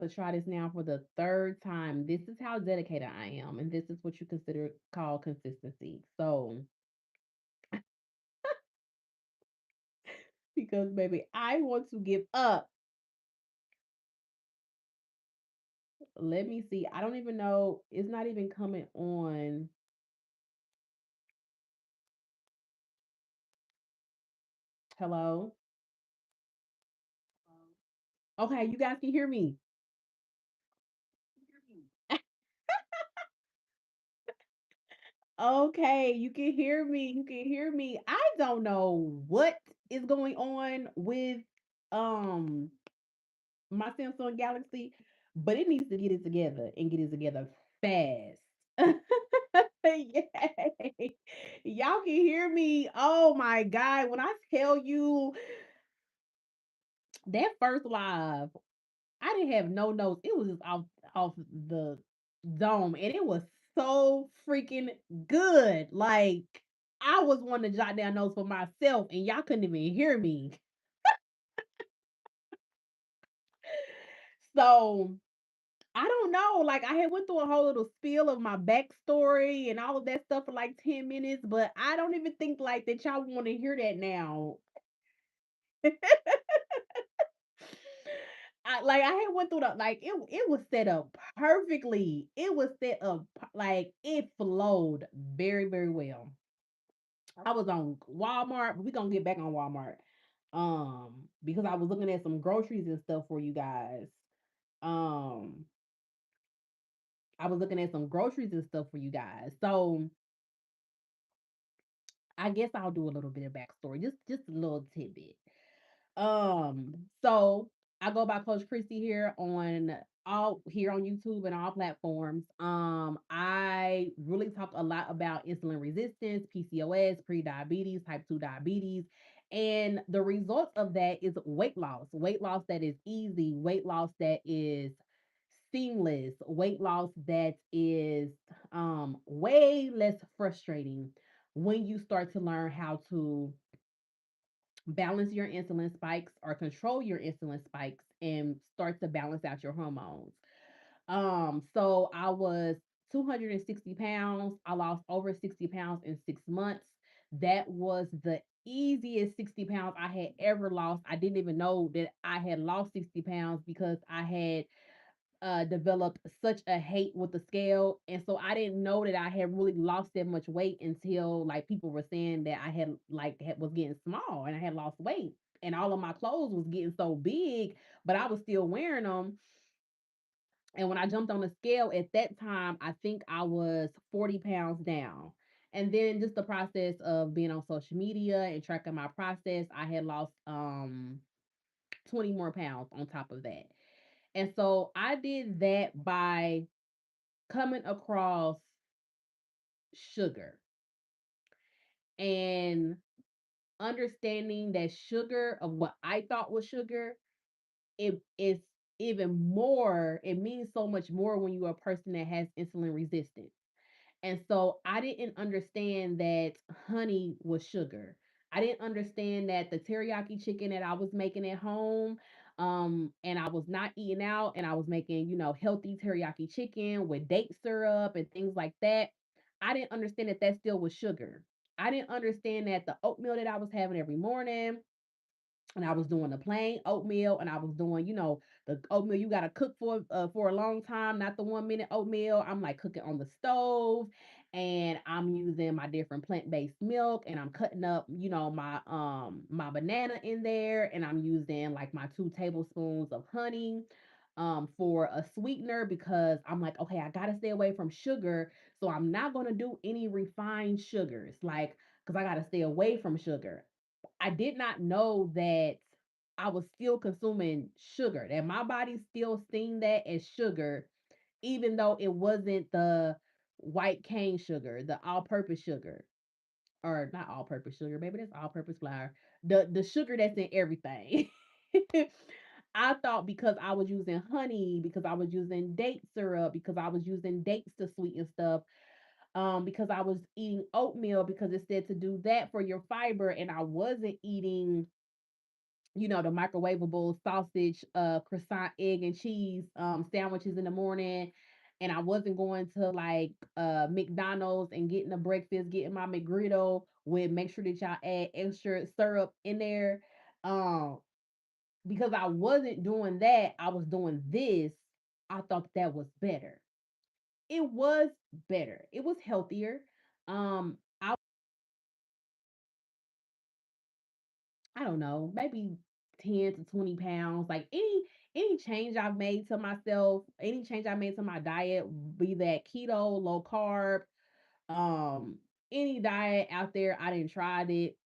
to try this now for the third time. This is how dedicated I am, and this is what you consider call consistency. So, because baby, I want to give up. Let me see. I don't even know. It's not even coming on. Hello. Okay, you guys can hear me. Okay, you can hear me. You can hear me. I don't know what is going on with um my Samsung Galaxy, but it needs to get it together and get it together fast. Yay. Y'all can hear me. Oh my God. When I tell you that first live, I didn't have no notes. It was just off the dome, and it was so freaking good. Like I was wanting to jot down notes for myself, and y'all couldn't even hear me. So I don't know. Like I had went through a whole little spiel of my backstory and all of that stuff for like 10 minutes, but I don't even think like that y'all want to hear that now. I had went through the like it was set up perfectly. It was set up like it flowed very very well. I was on Walmart, but we gonna get back on Walmart. Because I was looking at some groceries and stuff for you guys. Um, I was looking at some groceries and stuff for you guys. So I guess I'll do a little bit of backstory, just a little tidbit. So I go by Coach Christy here on YouTube and all platforms. I really talk a lot about insulin resistance, PCOS, pre-diabetes, type 2 diabetes. And the results of that is weight loss that is easy, weight loss that is seamless, weight loss that is way less frustrating when you start to learn how to balance your insulin spikes or control your insulin spikes and start to balance out your hormones. So I was 260 pounds. I lost over 60 pounds in 6 months. That was the easiest 60 pounds I had ever lost. I didn't even know that I had lost 60 pounds because I had developed such a hate with the scale. And so I didn't know that I had really lost that much weight until like people were saying that I was getting small and I had lost weight. And all of my clothes was getting so big, but I was still wearing them. And when I jumped on the scale at that time, I think I was 40 pounds down. And then just the process of being on social media and tracking my process, I had lost 20 more pounds on top of that. And so I did that by coming across sugar and understanding that sugar of what I thought was sugar, it is even more, it means so much more when you're a person that has insulin resistance. And so I didn't understand that honey was sugar. I didn't understand that the teriyaki chicken that I was making at home, and I was not eating out, and I was making, healthy teriyaki chicken with date syrup and things like that. I didn't understand that that still was sugar. I didn't understand that the oatmeal that I was having every morning, and I was doing the plain oatmeal, and I was doing, the oatmeal you gotta cook for a long time, not the 1 minute oatmeal. I'm like cooking on the stove, and I'm using my different plant based milk, and I'm cutting up, my banana in there, and I'm using like my 2 tablespoons of honey. For a sweetener because I'm like, okay, I gotta stay away from sugar. So I'm not gonna do any refined sugars, like, because I gotta stay away from sugar. I did not know that I was still consuming sugar, that my body still seen that as sugar, even though it wasn't the white cane sugar, the all purpose sugar, or not all purpose sugar, maybe that's all purpose flour, the sugar that's in everything. I thought because I was using honey, because I was using date syrup, because I was using dates to sweeten stuff, because I was eating oatmeal because it said to do that for your fiber, and I wasn't eating the microwavable sausage, croissant, egg and cheese sandwiches in the morning. And I wasn't going to like McDonald's and getting a breakfast, getting my McGriddle with make sure that y'all add extra syrup in there. Um, because I wasn't doing that, I was doing this. I thought that was better. It was better. It was healthier. I don't know, maybe 10 to 20 pounds. Like any change I've made to myself, any change I made to my diet, be that keto, low carb, um, any diet out there, I didn't try it.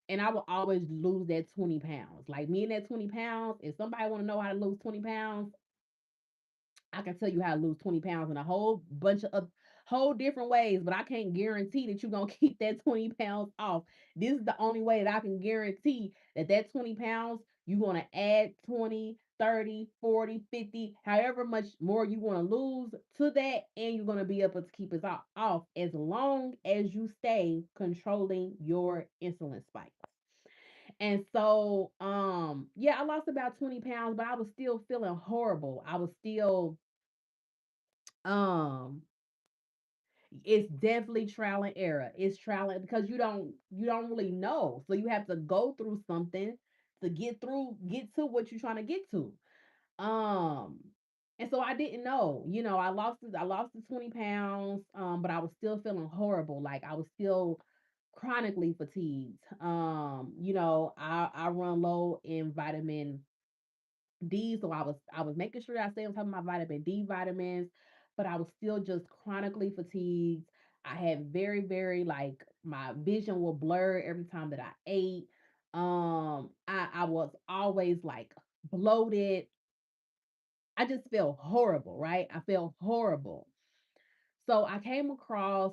And I will always lose that 20 pounds. Like me and that 20 pounds, if somebody want to know how to lose 20 pounds, I can tell you how to lose 20 pounds in a whole bunch of whole different ways, but I can't guarantee that you're gonna keep that 20 pounds off. This is the only way that I can guarantee that that 20 pounds, you're gonna add 20, 30, 40, 50, however much more you want to lose to that, and you're gonna be able to keep it off as long as you stay controlling your insulin spikes. And so, yeah, I lost about 20 pounds, but I was still feeling horrible. I was still um, it's definitely trial and error. It's trial and because you don't really know. So you have to go through something to get to what you're trying to get to. Um and so I didn't know. I lost the 20 pounds, but I was still feeling horrible. Like I was still chronically fatigued. I run low in vitamin D, so I was making sure that I stayed on top of my vitamin D vitamins, but I was still just chronically fatigued. I had very, very like my vision will blur every time that I ate. I was always like bloated. I just felt horrible, right? I felt horrible. So I came across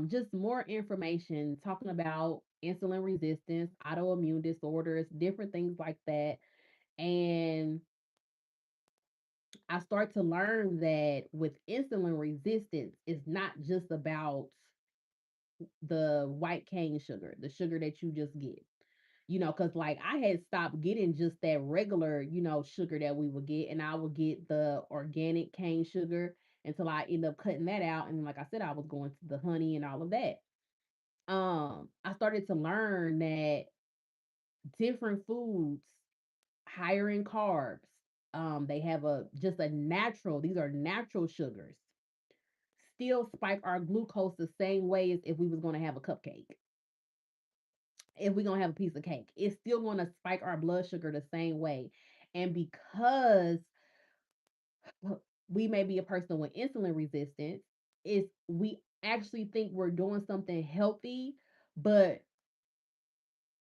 just more information talking about insulin resistance, autoimmune disorders, different things like that. And I start to learn that with insulin resistance, it's not just about the white cane sugar, the sugar that you just get. Because like I had stopped getting just that regular, sugar that we would get, and I would get the organic cane sugar until I end up cutting that out. And like I said, I was going to the honey and all of that. I started to learn that different foods higher in carbs, they have a just a natural, these are natural sugars, still spike our glucose the same way as if we was going to have a cupcake. If we're going to have a piece of cake, it's still going to spike our blood sugar the same way. And because we may be a person with insulin resistance, is we actually think we're doing something healthy, but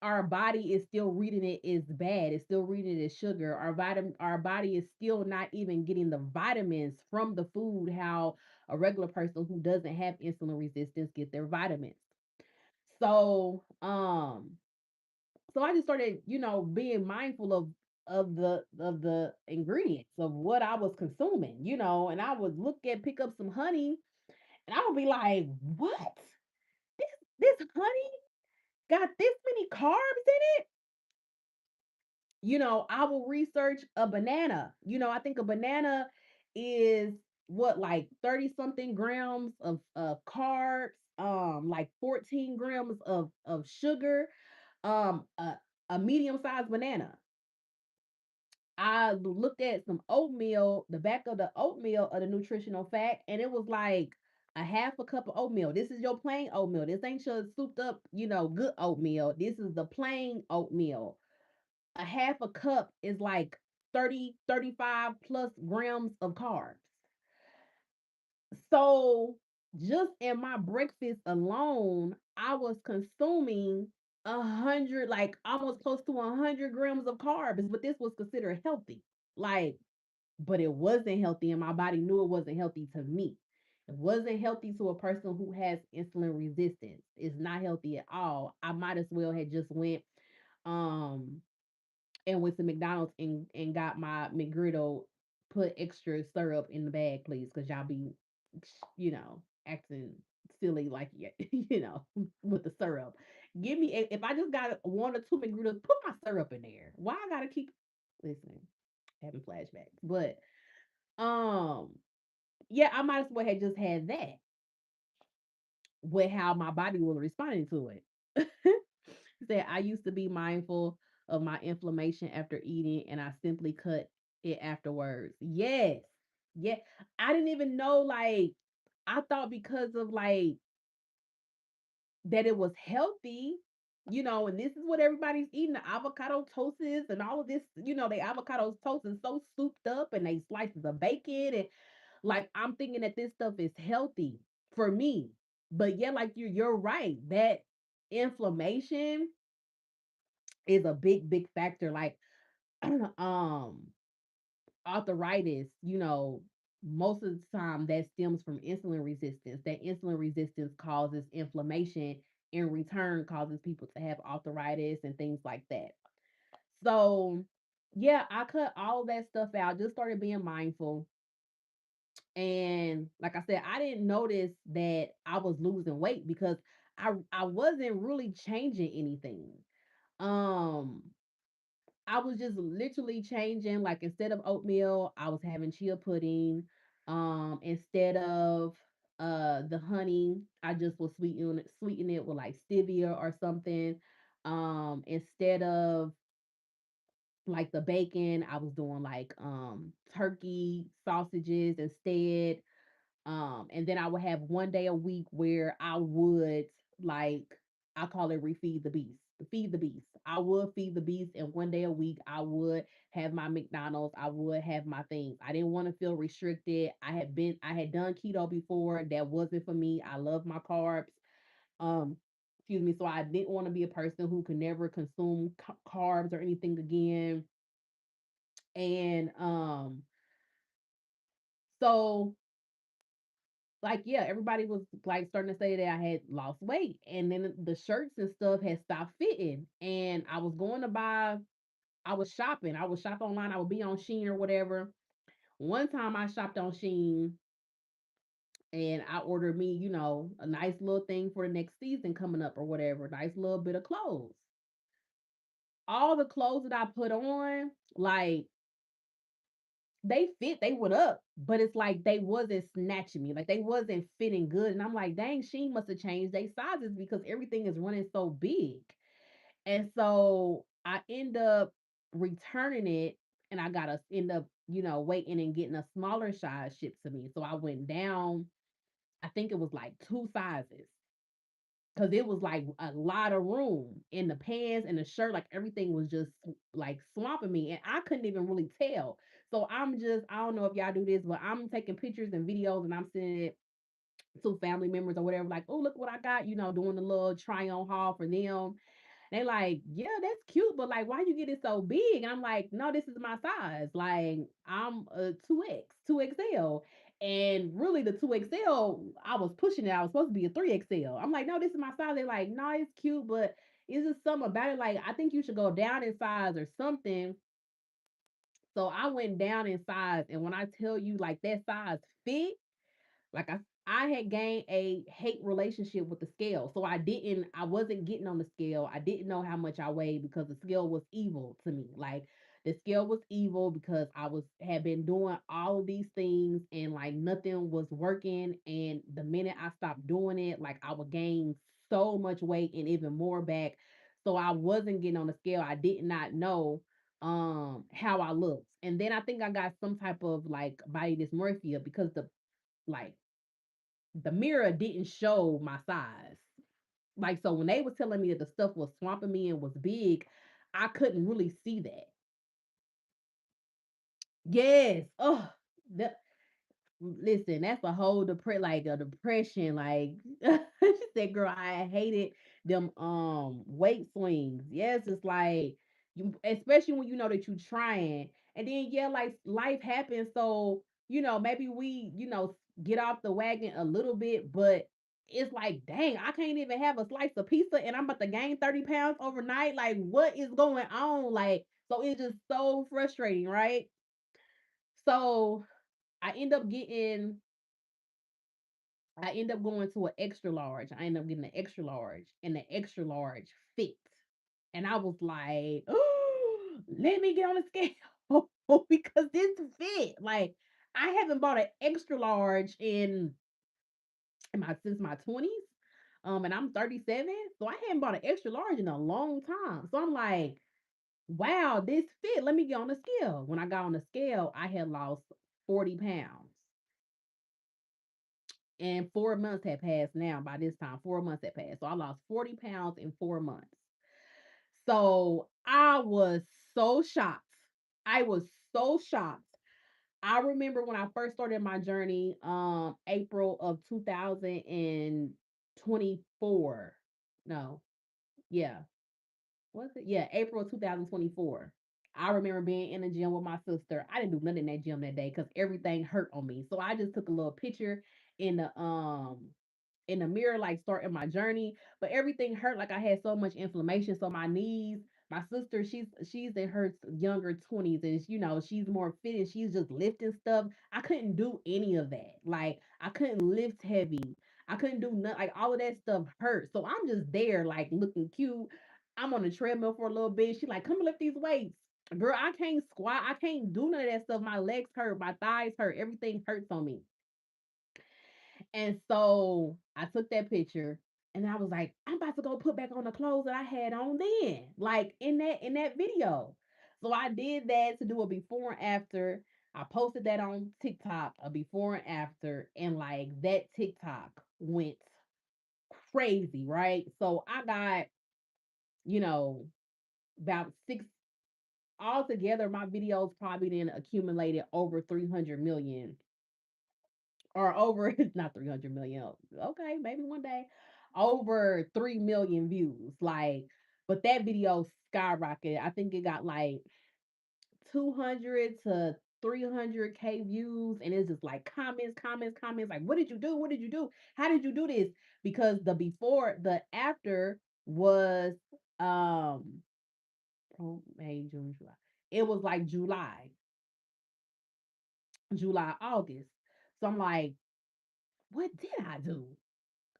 our body is still reading it as bad. It's still reading it as sugar. Our body is still not even getting the vitamins from the food how a regular person who doesn't have insulin resistance get their vitamins. So, so I just started, being mindful of the ingredients of what I was consuming, and I would pick up some honey, and I would be like, "What? This honey got this many carbs in it?" I will research a banana. I think a banana is what, like 30 something grams of carbs, like 14 grams of sugar, um, a, a medium sized banana. I looked at some oatmeal, the back of the oatmeal of the nutritional fact, and it was like a half a cup of oatmeal. This is your plain oatmeal. This ain't your souped up, good oatmeal. This is the plain oatmeal. A half a cup is like 30, 35 plus grams of carbs. So just in my breakfast alone, I was consuming 100, like almost close to 100 grams of carbs, but this was considered healthy. Like, but it wasn't healthy, and my body knew it wasn't healthy to me. It wasn't healthy to a person who has insulin resistance. It's not healthy at all. I might as well had just um went to McDonald's and got my McGriddle, put extra syrup in the bag, please, because y'all be, acting. silly like with the syrup. Give me if I just got one or two McGriddles, put my syrup in there. Why I gotta keep listening, having flashbacks. But um, yeah, I might as well have just had that with how my body was responding to it. Said I used to be mindful of my inflammation after eating, and I simply cut it afterwards. Yes, yeah. I didn't even know like I thought because of like that it was healthy, and this is what everybody's eating the avocado toasts and all of this, the avocado toast is so souped up and they slices of bacon and like I'm thinking that this stuff is healthy for me. But yeah, like you're right. That inflammation is a big factor. Like um arthritis, most of the time that stems from insulin resistance. That insulin resistance causes inflammation, in return causes people to have arthritis and things like that. So, yeah, I cut all that stuff out, just started being mindful. And like I said, I didn't notice that I was losing weight because I wasn't really changing anything. Um I was just literally changing. Like instead of oatmeal, I was having chia pudding. Instead of the honey, I just was sweeten it with like stevia or something. Instead of like the bacon, I was doing like turkey sausages instead. And then I would have one day a week where I would like I call it refeed the beast. Feed the beast. I would feed the beast, and one day a week I would have my McDonald's. I would have my things. I didn't want to feel restricted. I had done keto before. That wasn't for me. I love my carbs. Um, excuse me. So I didn't want to be a person who could never consume carbs or anything again. And so like yeah, everybody was like starting to say that I had lost weight, and then the shirts and stuff had stopped fitting, and I was going to buy. I would shop online. I would be on Sheen or whatever. One time I shopped on Sheen and I ordered me, a nice little thing for the next season coming up or whatever, nice little bit of clothes. All the clothes that I put on, like they fit, they went up, but it's like they wasn't snatching me, like they wasn't fitting good. And I'm like, dang, Sheen must have changed their sizes because everything is running so big. And so I end up returning it and I gotta end up, waiting and getting a smaller size shipped to me. So I went down, I think it was like two sizes. Cause it was like a lot of room in the pants and the shirt, like everything was just like swamping me, and I couldn't even really tell. So I don't know if y'all do this, but I'm taking pictures and videos, and I'm sending it to family members or whatever. Like, oh look what I got, doing the little try on haul for them. They like, yeah, that's cute, but like, why you get it so big? And I'm like, no, this is my size. Like, I'm a 2X, 2XL. And really, the 2XL, I was pushing it. I was supposed to be a 3XL. I'm like, no, this is my size. They're like, no, it's cute, but it's just something about it. Like, I think you should go down in size or something. So I went down in size. And when I tell you, like, that size fit, like I had gained a hate relationship with the scale. So I wasn't getting on the scale. I didn't know how much I weighed because the scale was evil to me. Like the scale was evil because had been doing all of these things and like nothing was working. And the minute I stopped doing it, like I would gain so much weight and even more back. So I wasn't getting on the scale. I did not know how I looked. And then I think I got some type of like body dysmorphia because like the mirror didn't show my size. Like so when they was telling me that the stuff was swamping me and was big, I couldn't really see that. Yes. Oh, the, listen, that's a whole like a depression. Like she said, girl, I hated them weight swings. Yes, it's like you, especially when you know that you're trying. And then yeah, like life happens. So, maybe we, get off the wagon a little bit, but it's like, dang, I can't even have a slice of pizza and I'm about to gain 30 pounds overnight. Like, what is going on? Like, so it's just so frustrating, right? So I end up getting I end up going to an extra large. I end up getting an extra large, and the extra large fit. And I was like, oh, let me get on the scale because this fit. Like, I haven't bought an extra large in my since my 20s. And I'm 37. So I hadn't bought an extra large in a long time. So I'm like, wow, this fit. Let me get on the scale. When I got on the scale, I had lost 40 pounds. And 4 months had passed now by this time. 4 months had passed. So I lost 40 pounds in 4 months. So I was so shocked. I was so shocked. I remember when I first started my journey, April of 2024. No, yeah, was it? Yeah, April 2024. I remember being in the gym with my sister. I didn't do nothing in that gym that day because everything hurt on me. So I just took a little picture in the mirror, like starting my journey. But everything hurt, like I had so much inflammation. So my knees, my sister, she's in her younger 20s, and she's more fit and she's just lifting stuff. I couldn't do any of that. Like I couldn't lift heavy. I couldn't do nothing. Like all of that stuff hurt. So I'm just there, like looking cute. I'm on the treadmill for a little bit. She like, come lift these weights. Girl, I can't squat. I can't do none of that stuff. My legs hurt. My thighs hurt. Everything hurts on me. And so I took that picture and I was like, I'm about to go put back on the clothes that I had on then, like in that video. So I did that to do a before and after. I posted that on TikTok, a before and after, and like that TikTok went crazy, right? So I got, you know, about six altogether, my videos probably then accumulated over 300 million or over not 300 million. Okay, maybe one day over 3 million views. Like, but that video skyrocketed. I think it got like 200 to 300K views, and it's just like comments, comments, comments. Like, what did you do? What did you do? How did you do this? Because the before, the after was May, June, July. It was like July, August. So I'm like, what did I do?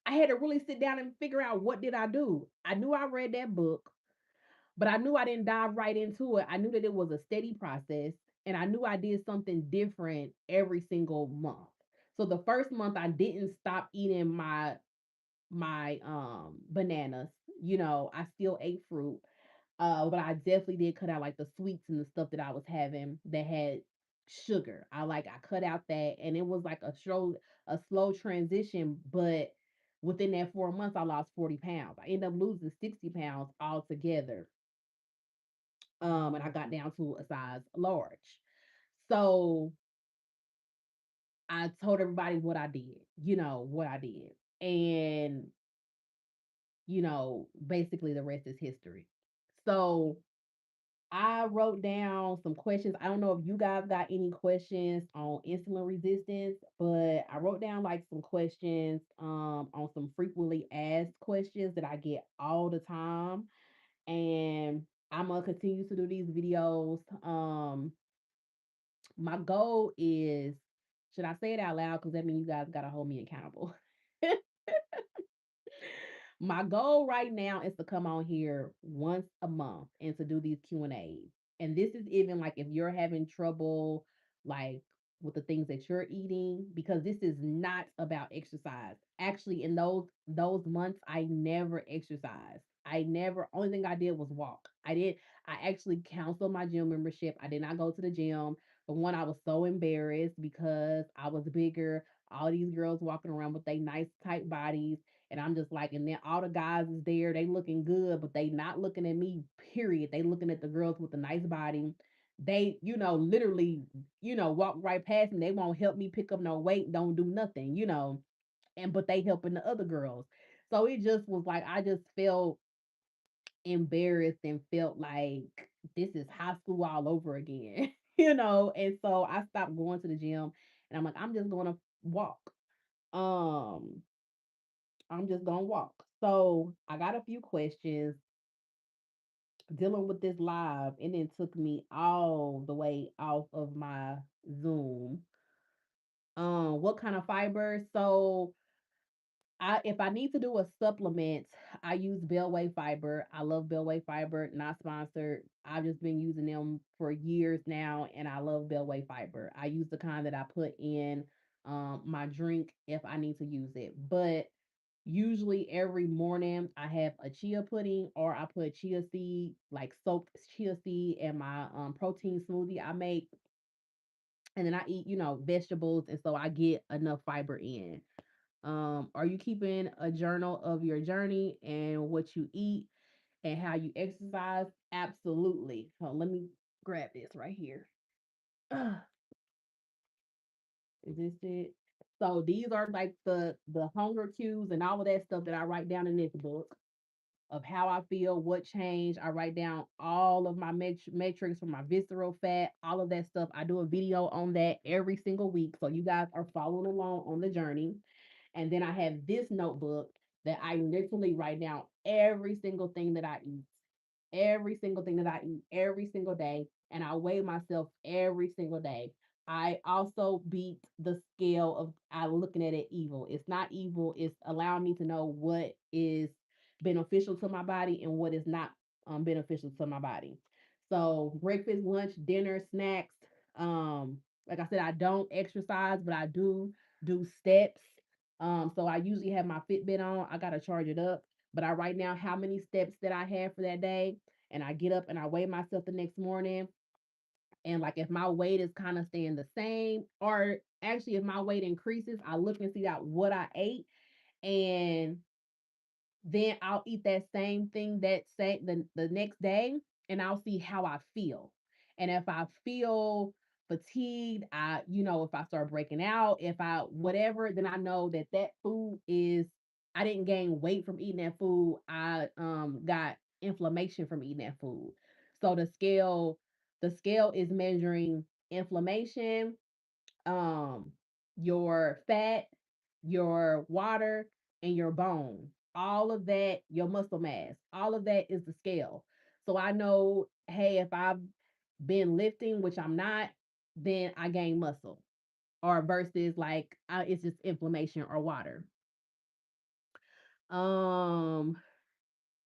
I had to really sit down and figure out what did I do. I knew I read that book, but I knew I didn't dive right into it. I knew that it was a steady process, and I knew I did something different every single month. So the first month I didn't stop eating my bananas. I still ate fruit. But I definitely did cut out like the sweets and the stuff that I was having that had sugar. I cut out that, and it was like a slow transition, but within that 4 months I lost 40 pounds. I ended up losing 60 pounds altogether. And I got down to a size large. So I told everybody what I did, what I did. And, basically the rest is history. So I wrote down some questions. I don't know if you guys got any questions on insulin resistance, but I wrote down like some questions on some frequently asked questions that I get all the time. And I'm gonna continue to do these videos. My goal is, should I say it out loud? Because that means you guys gotta hold me accountable. My goal right now is to come on here once a month and to do these Q&As. And this is even like if you're having trouble like with the things that you're eating, because this is not about exercise. Actually, in those months I never exercised. I never, only thing I did was walk. I actually canceled my gym membership. I did not go to the gym. But one, I was so embarrassed because I was bigger. All these girls walking around with their nice tight bodies, and I'm just like, and then all the guys is there, they looking good, but they not looking at me, period. They looking at the girls with the nice body. They, literally, walk right past me. They won't help me pick up no weight, don't do nothing. And but they helping the other girls. So it just was like I just felt embarrassed and felt like this is high school all over again. And so I stopped going to the gym and I'm like, I'm just gonna walk. Um, I'm just gonna walk. So I got a few questions dealing with this live, and then took me all the way off of my Zoom. What kind of fiber? So If I need to do a supplement, I use Bellway Fiber. I love Bellway Fiber, not sponsored. I've just been using them for years now, and I love Bellway Fiber. I use the kind that I put in my drink if I need to use it. But usually every morning I have a chia pudding, or I put chia seed, like soaked chia seed, in my protein smoothie I make, and then I eat, vegetables, and so I get enough fiber in. Are you keeping a journal of your journey and what you eat and how you exercise? Absolutely. Let me grab this right here. Is this it? So these are like the hunger cues and all of that stuff that I write down in this book of how I feel, what changed. I write down all of my metrics for my visceral fat, all of that stuff. I do a video on that every single week. So you guys are following along on the journey. And then I have this notebook that I literally write down every single thing that I eat, every single thing that I eat every single day. And I weigh myself every single day. I also beat the scale of I looking at it evil. It's not evil. It's allowing me to know what is beneficial to my body and what is not beneficial to my body. So breakfast, lunch, dinner, snacks. Um, like I said, I don't exercise, but I do steps. So I usually have my Fitbit on. I gotta charge it up, but I write down how many steps that I have for that day, and I get up and I weigh myself the next morning. And like if my weight is kind of staying the same, or actually if my weight increases, I look and see out what I ate, and then I'll eat that same thing that same the next day, and I'll see how I feel. And if I feel fatigued, if I start breaking out, if I whatever, then I know that that food is I didn't gain weight from eating that food. I got inflammation from eating that food. So the scale is measuring inflammation, um your fat, your water, and your bone. All of that, your muscle mass, all of that is the scale. So I know, hey, if I've been lifting, which I'm not, then I gain muscle. Or versus like it's just inflammation or water. Um,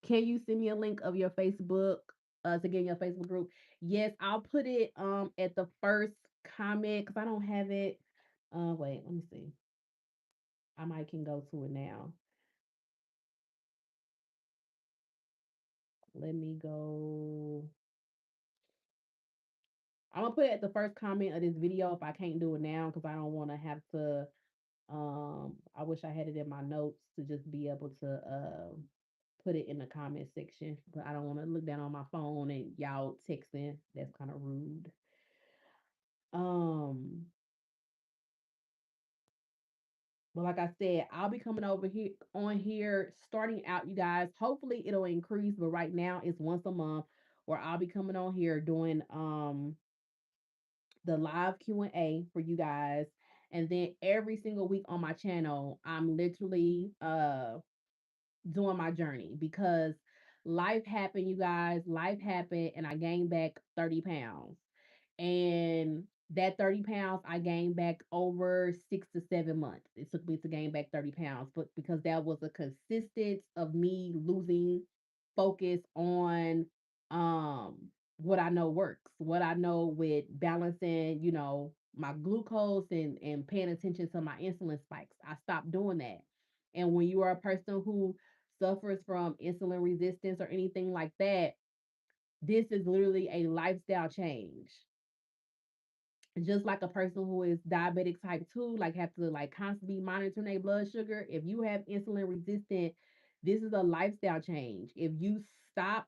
can you send me a link of your Facebook to get in your Facebook group? Yes, I'll put it at the first comment because I don't have it. Wait, let me see. I might can go to it now. Let me go. I'm gonna put it at the first comment of this video if I can't do it now because I don't want to have to. I wish I had it in my notes to just be able to put it in the comment section, but I don't want to look down on my phone and y'all texting. That's kind of rude. Um, but like I said, I'll be coming over here on here starting out, you guys. Hopefully it'll increase, but right now it's once a month where I'll be coming on here doing the live Q&A for you guys. And then every single week on my channel, I'm literally doing my journey because life happened, you guys. Life happened and I gained back 30 pounds. And that 30 pounds I gained back over 6 to 7 months. It took me to gain back 30 pounds, but because that was a consistent of me losing focus on um what I know works, what I know with balancing, my glucose and paying attention to my insulin spikes. I stopped doing that. And when you are a person who suffers from insulin resistance or anything like that, this is literally a lifestyle change. Just like a person who is diabetic type 2, like have to like constantly monitor their blood sugar. If you have insulin resistant, this is a lifestyle change. If you stop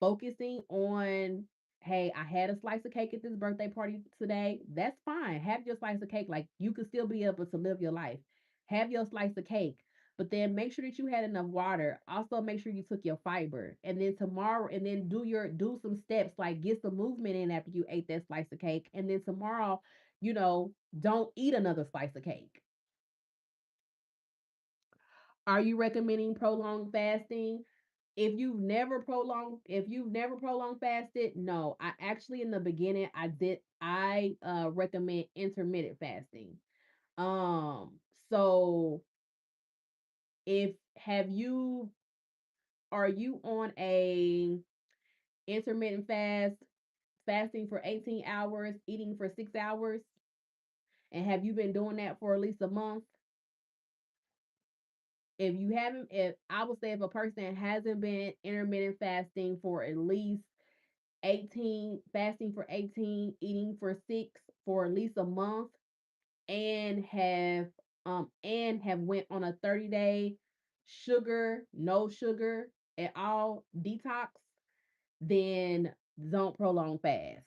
focusing on, hey, I had a slice of cake at this birthday party today, that's fine. Have your slice of cake. Like you could still be able to live your life. Have your slice of cake. But then make sure that you had enough water. Also make sure you took your fiber. And then tomorrow, and then do some steps, like get some movement in after you ate that slice of cake. And then tomorrow, don't eat another slice of cake. Are you recommending prolonged fasting? If you've never prolonged fasted, no. I actually in the beginning I recommend intermittent fasting. Um so If have you are you on a intermittent fast, fasting for 18 hours, eating for 6 hours? And have you been doing that for at least a month? If you haven't, if I would say if a person hasn't been intermittent fasting for at least 18, fasting for 18, eating for 6 for at least a month, and have went on a 30-day sugar, no sugar at all detox, then don't prolong fast.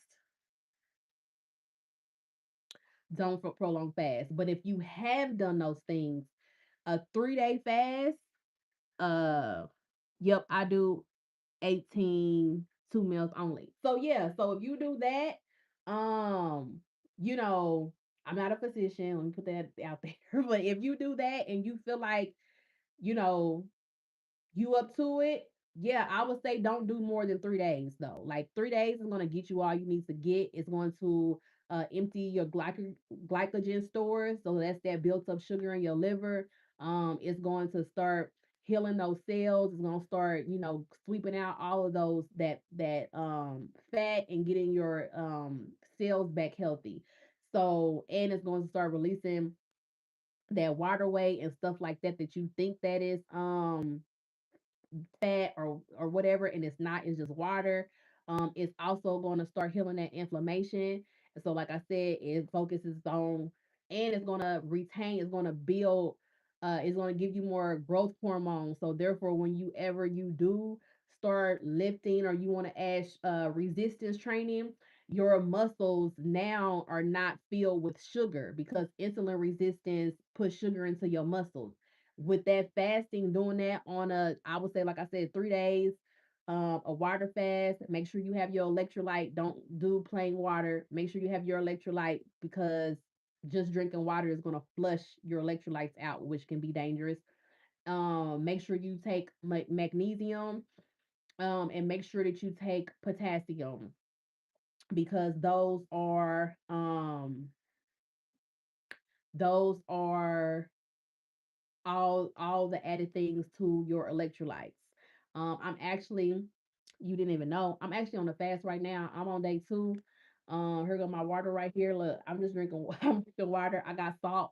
Don't prolong fast. But if you have done those things, a 3-day fast, uh yep, I do 18 2 meals only. So yeah, so if you do that, you know, I'm not a physician, let me put that out there. But if you do that and you feel like, you know, you up to it, yeah, I would say don't do more than 3 days though. Like 3 days is gonna get you all you need to get. It's going to empty your glycogen stores, so that's that built up sugar in your liver. It's going to start healing those cells. It's gonna start, sweeping out all of those that fat and getting your cells back healthy. So, and it's going to start releasing that waterway and stuff like that you think that is fat or whatever, and it's not, it's just water. It's also going to start healing that inflammation. And so like I said, it focuses on, and it's going to retain, it's going to build, it's going to give you more growth hormones. So therefore, when you ever you do start lifting or you want to add resistance training, your muscles now are not filled with sugar, because insulin resistance puts sugar into your muscles. With that fasting, doing that on a, I would say, like I said, 3 days, a water fast. Make sure you have your electrolyte. Don't do plain water. Make sure you have your electrolyte, because just drinking water is going to flush your electrolytes out, which can be dangerous. Make sure you take magnesium, and make sure that you take potassium, because those are all the added things to your electrolytes. I'm actually, you didn't even know, I'm actually on a fast right now. I'm on day 2. Here go my water right here. Look, I'm just drinking. I'm drinking water. I got salt.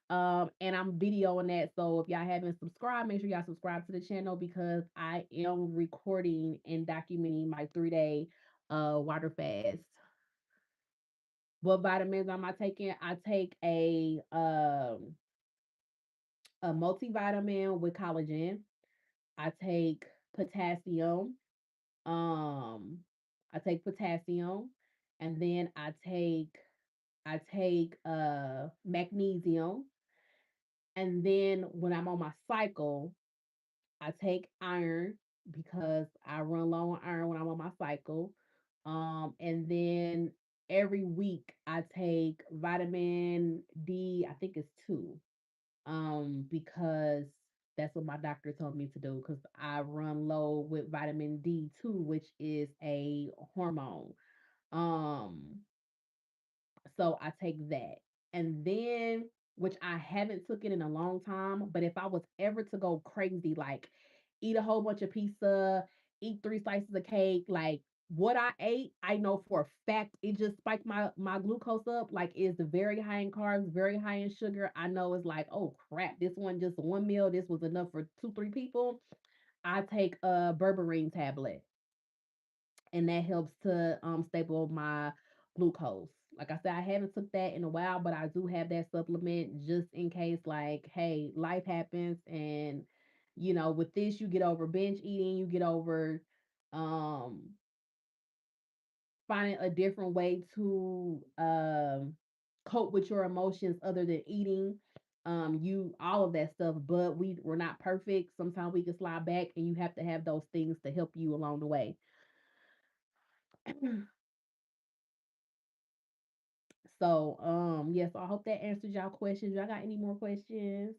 And I'm videoing that. So if y'all haven't subscribed, make sure y'all subscribe to the channel, because I am recording and documenting my 3-day water fast. What vitamins am I taking? I take a multivitamin with collagen. I take potassium. Um, I take potassium, and then I take magnesium, and then when I'm on my cycle, I take iron, because I run low on iron when I'm on my cycle. And then every week I take vitamin D. I think it's 2. Because that's what my doctor told me to do, because I run low with vitamin D2, which is a hormone. Um, so I take that. And then, which I haven't took it in a long time, but if I was ever to go crazy, like eat a whole bunch of pizza, eat 3 slices of cake, like what I ate, I know for a fact it just spiked my glucose up. Like it's very high in carbs, very high in sugar. I know it's like, oh crap, this one just one meal, this was enough for 2 3 people. I take a berberine tablet, and that helps to stable my glucose. Like I said, I haven't took that in a while, but I do have that supplement just in case, like, hey, life happens, and with this, you get over binge eating, you get over um finding a different way to cope with your emotions other than eating. You all of that stuff, but we're not perfect. Sometimes we can slide back, and you have to have those things to help you along the way. So, yes, I hope that answers y'all questions. Y'all got any more questions?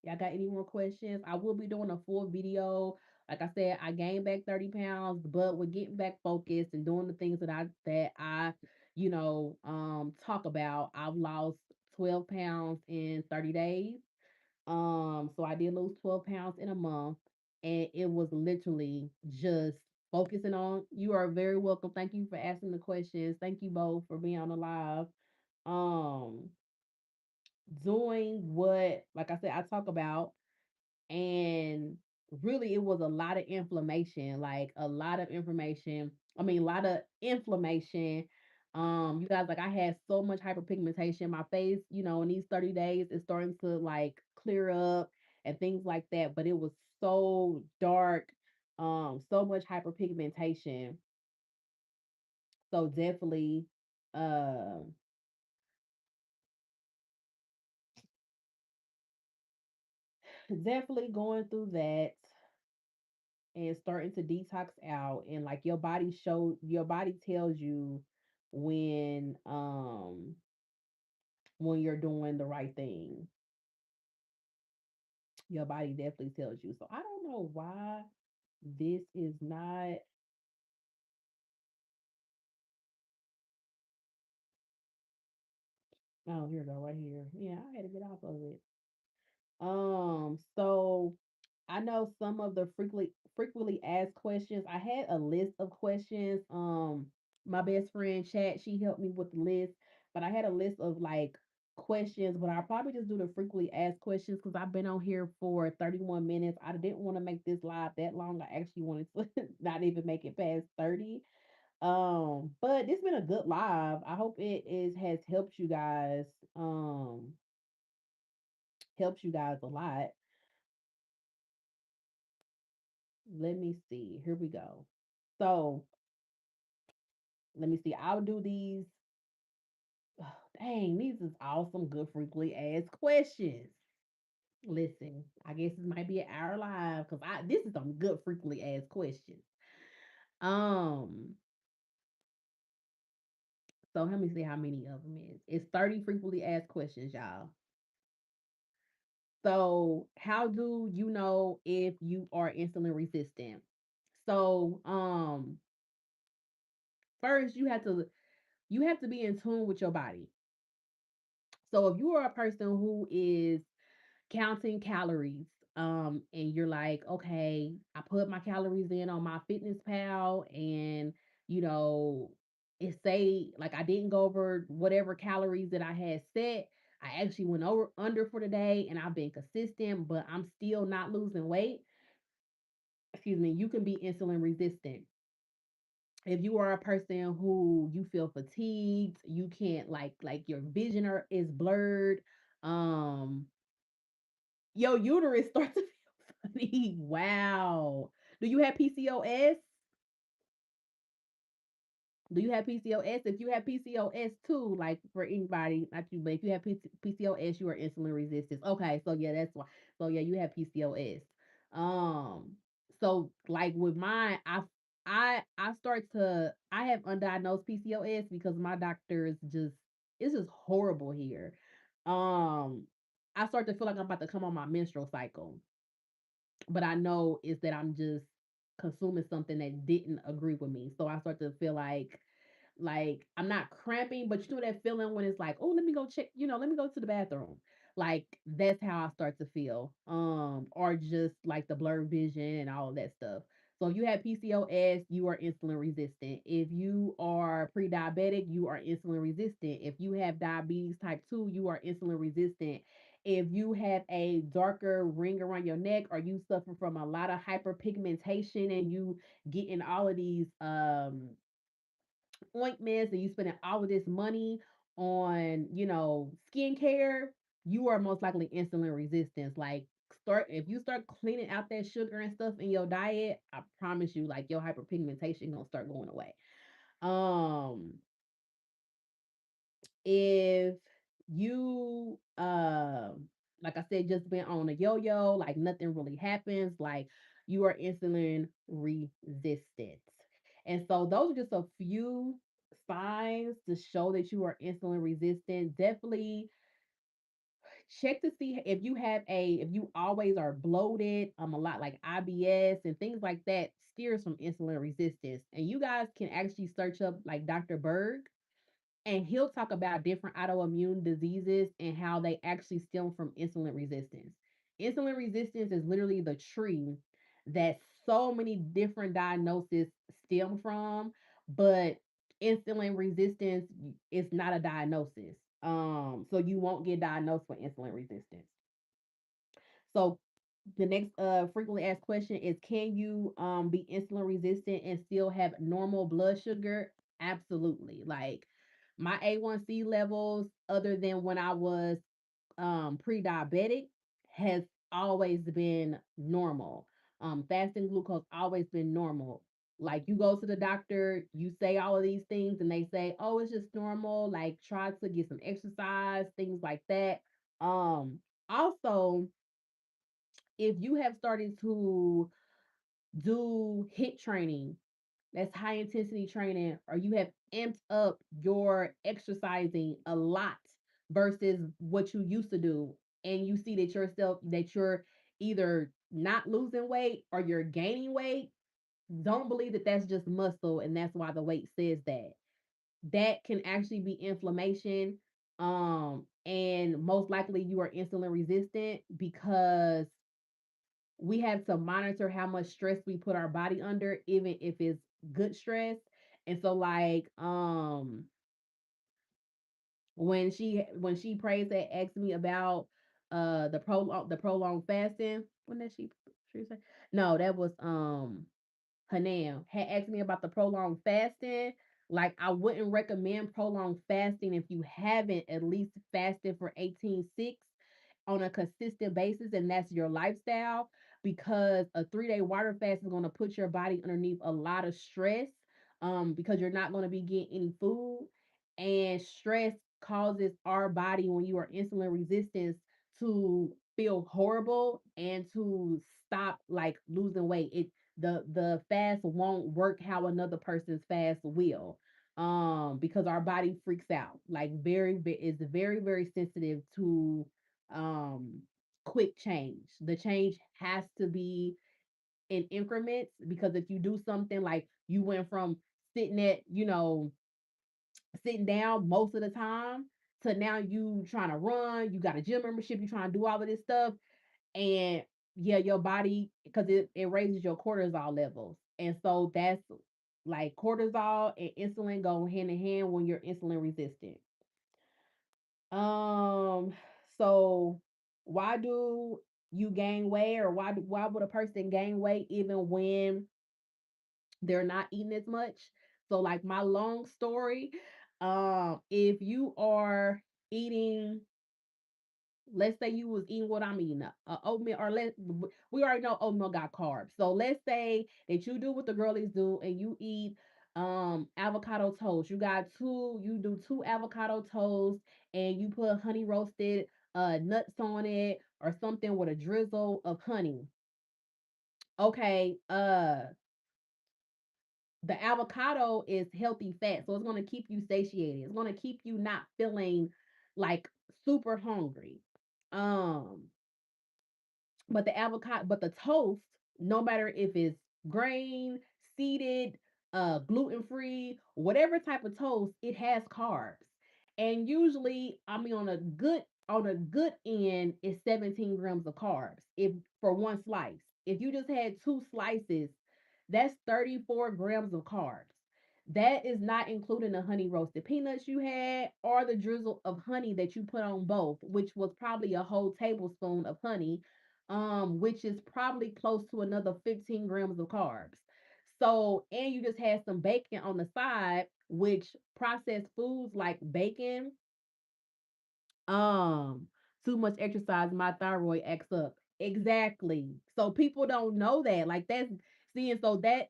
Y'all got any more questions? I will be doing a full video. Like I said, I gained back 30 pounds, but we're getting back focused and doing the things that I talk about. I've lost 12 pounds in 30 days. So I did lose 12 pounds in a month, and it was literally just focusing on. You are very welcome. Thank you for asking the questions. Thank you both for being on the live. Um, doing what, like I said, I talk about, and really it was a lot of inflammation, like a lot of information. I mean, a lot of inflammation. You guys, like I had so much hyperpigmentation. My face, in these 30 days is starting to like clear up and things like that. But it was so dark, so much hyperpigmentation. So definitely, uh, definitely going through that and starting to detox out, and like your body tells you when when you're doing the right thing. Your body definitely tells you. So I don't know why this is not. Oh, here we go, right here. Yeah, I had to get off of it. So I know some of the frequently asked questions. I had a list of questions. My best friend Chat, she helped me with the list, but I had a list of like questions, but I'll probably just do the frequently asked questions because I've been on here for 31 minutes. I didn't want to make this live that long. I actually wanted to not even make it past 30. But it's been a good live. I hope it is has um helps you guys a lot. Let me see. Here we go. So let me see. I'll do these. Oh, dang, these is awesome, good frequently asked questions. Listen, I guess it might be an hour live because I this is some good frequently asked questions. Um, so let me see how many of them is. It's 30 frequently asked questions, y'all. So how do you know if you are insulin resistant? So first you have to be in tune with your body. So if you are a person who is counting calories, and you're like, okay, I put my calories in on my fitness pal, and you know, it say like I didn't go over whatever calories that I had set. I actually went over under for the day and I've been consistent, but I'm still not losing weight. Excuse me, you can be insulin resistant. If you are a person who you feel fatigued, you can't like your vision is blurred, um your uterus starts to feel funny. Wow. Do you have PCOS? Do you have PCOS? If you have PCOS too, like for anybody, not you, but if you have PCOS, you are insulin resistant. Okay, so yeah, that's why. So yeah, you have PCOS. Um, so like with mine, I start to I have undiagnosed PCOS because my doctor is just it's just horrible here. Um, I start to feel like I'm about to come on my menstrual cycle, but I know is that I'm just consuming something that didn't agree with me. So I start to feel like I'm not cramping, but you know that feeling when it's like, oh, let me go check, let me go to the bathroom. Like that's how I start to feel. Or just like the blurred vision and all of that stuff. So if you have PCOS, you are insulin resistant. If you are pre-diabetic, you are insulin resistant. If you have diabetes type 2, you are insulin resistant. If you have a darker ring around your neck or you suffer from a lot of hyperpigmentation and you getting all of these ointments and you spending all of this money on, skincare, you are most likely insulin resistance. Like start if you start cleaning out that sugar and stuff in your diet, I promise you, like your hyperpigmentation gonna start going away. Um, if you like I said, just been on a yo-yo, like nothing really happens, like you are insulin resistant. And so those are just a few signs to show that you are insulin resistant. Definitely check to see if you always are bloated, a lot like IBS and things like that steers from insulin resistance. And you guys can actually search up like Dr. Berg. and he'll talk about different autoimmune diseases and how they actually stem from insulin resistance. Insulin resistance is literally the tree that so many different diagnoses stem from, but insulin resistance is not a diagnosis. So you won't get diagnosed with insulin resistance. So the next frequently asked question is, can you be insulin resistant and still have normal blood sugar? Absolutely. Like my A1C levels, other than when I was pre-diabetic, has always been normal. Fasting glucose always been normal. Like you go to the doctor, you say all of these things, and they say, "Oh, it's just normal. Like try to get some exercise, things like that." Also, if you have started to do hit training, that's high intensity training, or you have amped up your exercising a lot versus what you used to do, and you see that you're either not losing weight or you're gaining weight, don't believe that that's just muscle and that's why the weight says that. That can actually be inflammation. And most likely you are insulin resistant because we have to monitor how much stress we put our body under, even if it's good stress. And so, like, when she prays that asked me about the prolonged fasting, when did she say? No, that was Hanam had asked me about the prolonged fasting. Like, I wouldn't recommend prolonged fasting if you haven't at least fasted for 18-6 on a consistent basis and that's your lifestyle, because a 3-day water fast is going to put your body underneath a lot of stress, because you're not going to be getting any food, and stress causes our body, when you are insulin resistant, to feel horrible and to stop like losing weight. The fast won't work how another person's fast will, because our body freaks out, like is very very sensitive to um quick change. The change has to be in increments, because if you do something like you went from sitting at, sitting down most of the time, to now you trying to run, you got a gym membership, you trying to do all of this stuff, and yeah, your body, because it raises your cortisol levels. And so that's like cortisol and insulin go hand in hand when you're insulin resistant. Um, so why do you gain weight, or why would a person gain weight even when they're not eating as much? So like my long story, if you are eating, let's say you was eating what I'm eating, oatmeal, or we already know oatmeal got carbs. So let's say that you do what the girlies do and you eat avocado toast. You do two avocado toast and you put honey roasted nuts on it or something with a drizzle of honey. Okay, the avocado is healthy fat, so it's going to keep you satiated. It's going to keep you not feeling like super hungry. Um but the toast, no matter if it's grain, seeded, gluten free, whatever type of toast, it has carbs. And usually, I mean, on a good end is 17 grams of carbs if for one slice. If you just had two slices, that's 34 grams of carbs. That is not including the honey roasted peanuts you had or the drizzle of honey that you put on both, which was probably a whole tablespoon of honey, which is probably close to another 15 grams of carbs. So, and you just had some bacon on the side, which processed foods like bacon, um, too much exercise, my thyroid acts up. Exactly. So people don't know that. Like that's seeing so that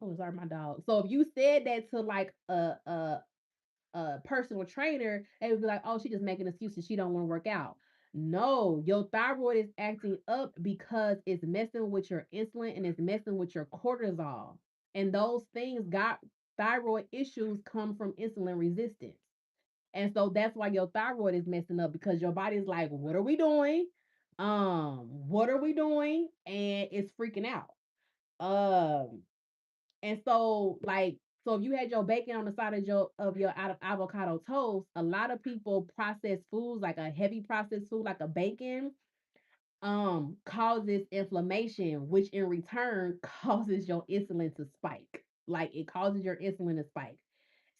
oh sorry, my dog. So if you said that to like a personal trainer, they would be like, "Oh, she just making excuses. She don't want to work out." No, your thyroid is acting up because it's messing with your insulin and it's messing with your cortisol. And those things got thyroid issues come from insulin resistance. And so that's why your thyroid is messing up, because your body's like, "What are we doing? What are we doing?" And it's freaking out. Um, and so like So if you had your bacon on the side of your avocado toast, a lot of people process foods like a heavy processed food like a bacon causes inflammation, which in return causes your insulin to spike. Like it causes your insulin to spike.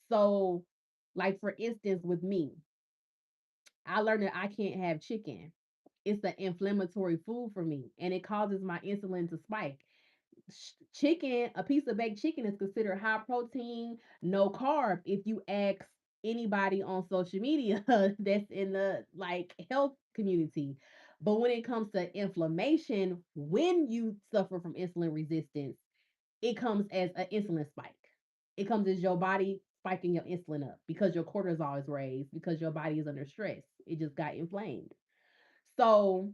So, like for instance, with me, I learned that I can't have chicken. It's an inflammatory food for me, and it causes my insulin to spike. Chicken, a piece of baked chicken is considered high protein, no carb. If you ask anybody on social media that's in the like health community, but when it comes to inflammation, when you suffer from insulin resistance, it comes as an insulin spike. It comes as your body spiking your insulin up because your cortisol is raised because your body is under stress. It just got inflamed. So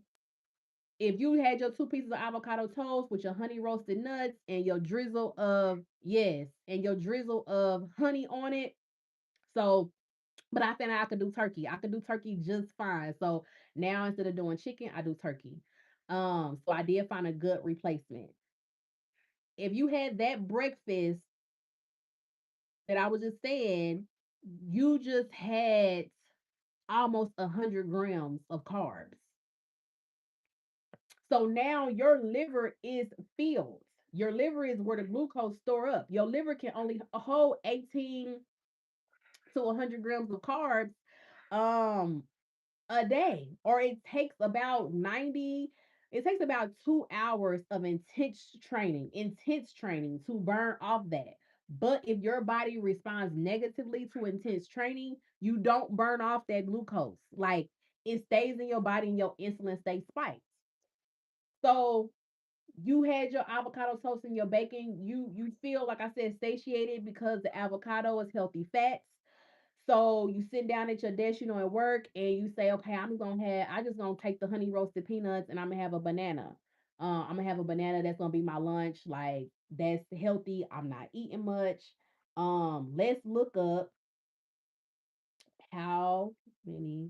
if you had your two pieces of avocado toast with your honey roasted nuts and your drizzle of yes, and your drizzle of honey on it. So, but I found out I could do turkey. I could do turkey just fine. So now instead of doing chicken, I do turkey. So I did find a good replacement. If you had that breakfast that I was just saying, you just had almost 100 grams of carbs. So now your liver is filled. Your liver is where the glucose store up. Your liver can only hold 18 to 100 grams of carbs um a day, or it takes about 2 hours of intense training to burn off that. But if your body responds negatively to intense training, you don't burn off that glucose. Like it stays in your body and your insulin stays spiked. So you had your avocado toast and your bacon, you feel like I said satiated because the avocado is healthy fats. So you sit down at your desk, at work, and you say, okay, I just gonna take the honey roasted peanuts and I'm gonna have a banana. I'm gonna have a banana. That's gonna be my lunch. Like that's healthy. I'm not eating much. Let's look up how many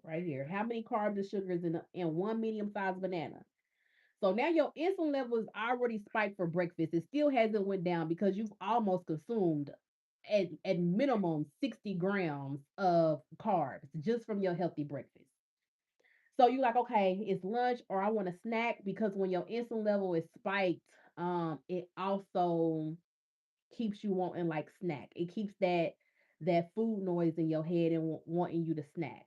right here. How many carbs and sugars in one medium sized banana? So now your insulin level is already spiked for breakfast. It still hasn't went down because you've almost consumed at minimum 60 grams of carbs just from your healthy breakfast. So you like, okay, it's lunch or I want a snack because when your insulin level is spiked, it also keeps you wanting like snack. It keeps that food noise in your head and wanting you to snack.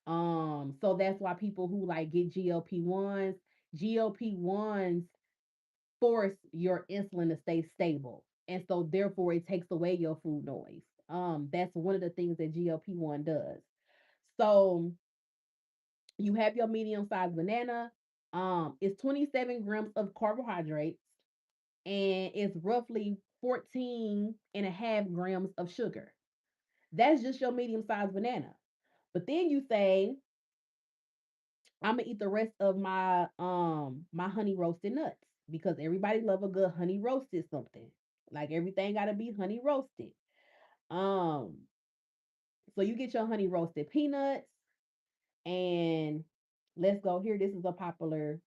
So that's why people who like get GLP-1s force your insulin to stay stable. And so therefore it takes away your food noise. That's one of the things that GLP-1 does. So you have your medium sized banana. It's 27 grams of carbohydrates and it's roughly 14 and a half grams of sugar. That's just your medium sized banana. But then you say, I'm gonna eat the rest of my honey roasted nuts because everybody love a good honey roasted something. Like everything gotta be honey roasted. Um, so you get your honey roasted peanuts and let's go here. This is a popular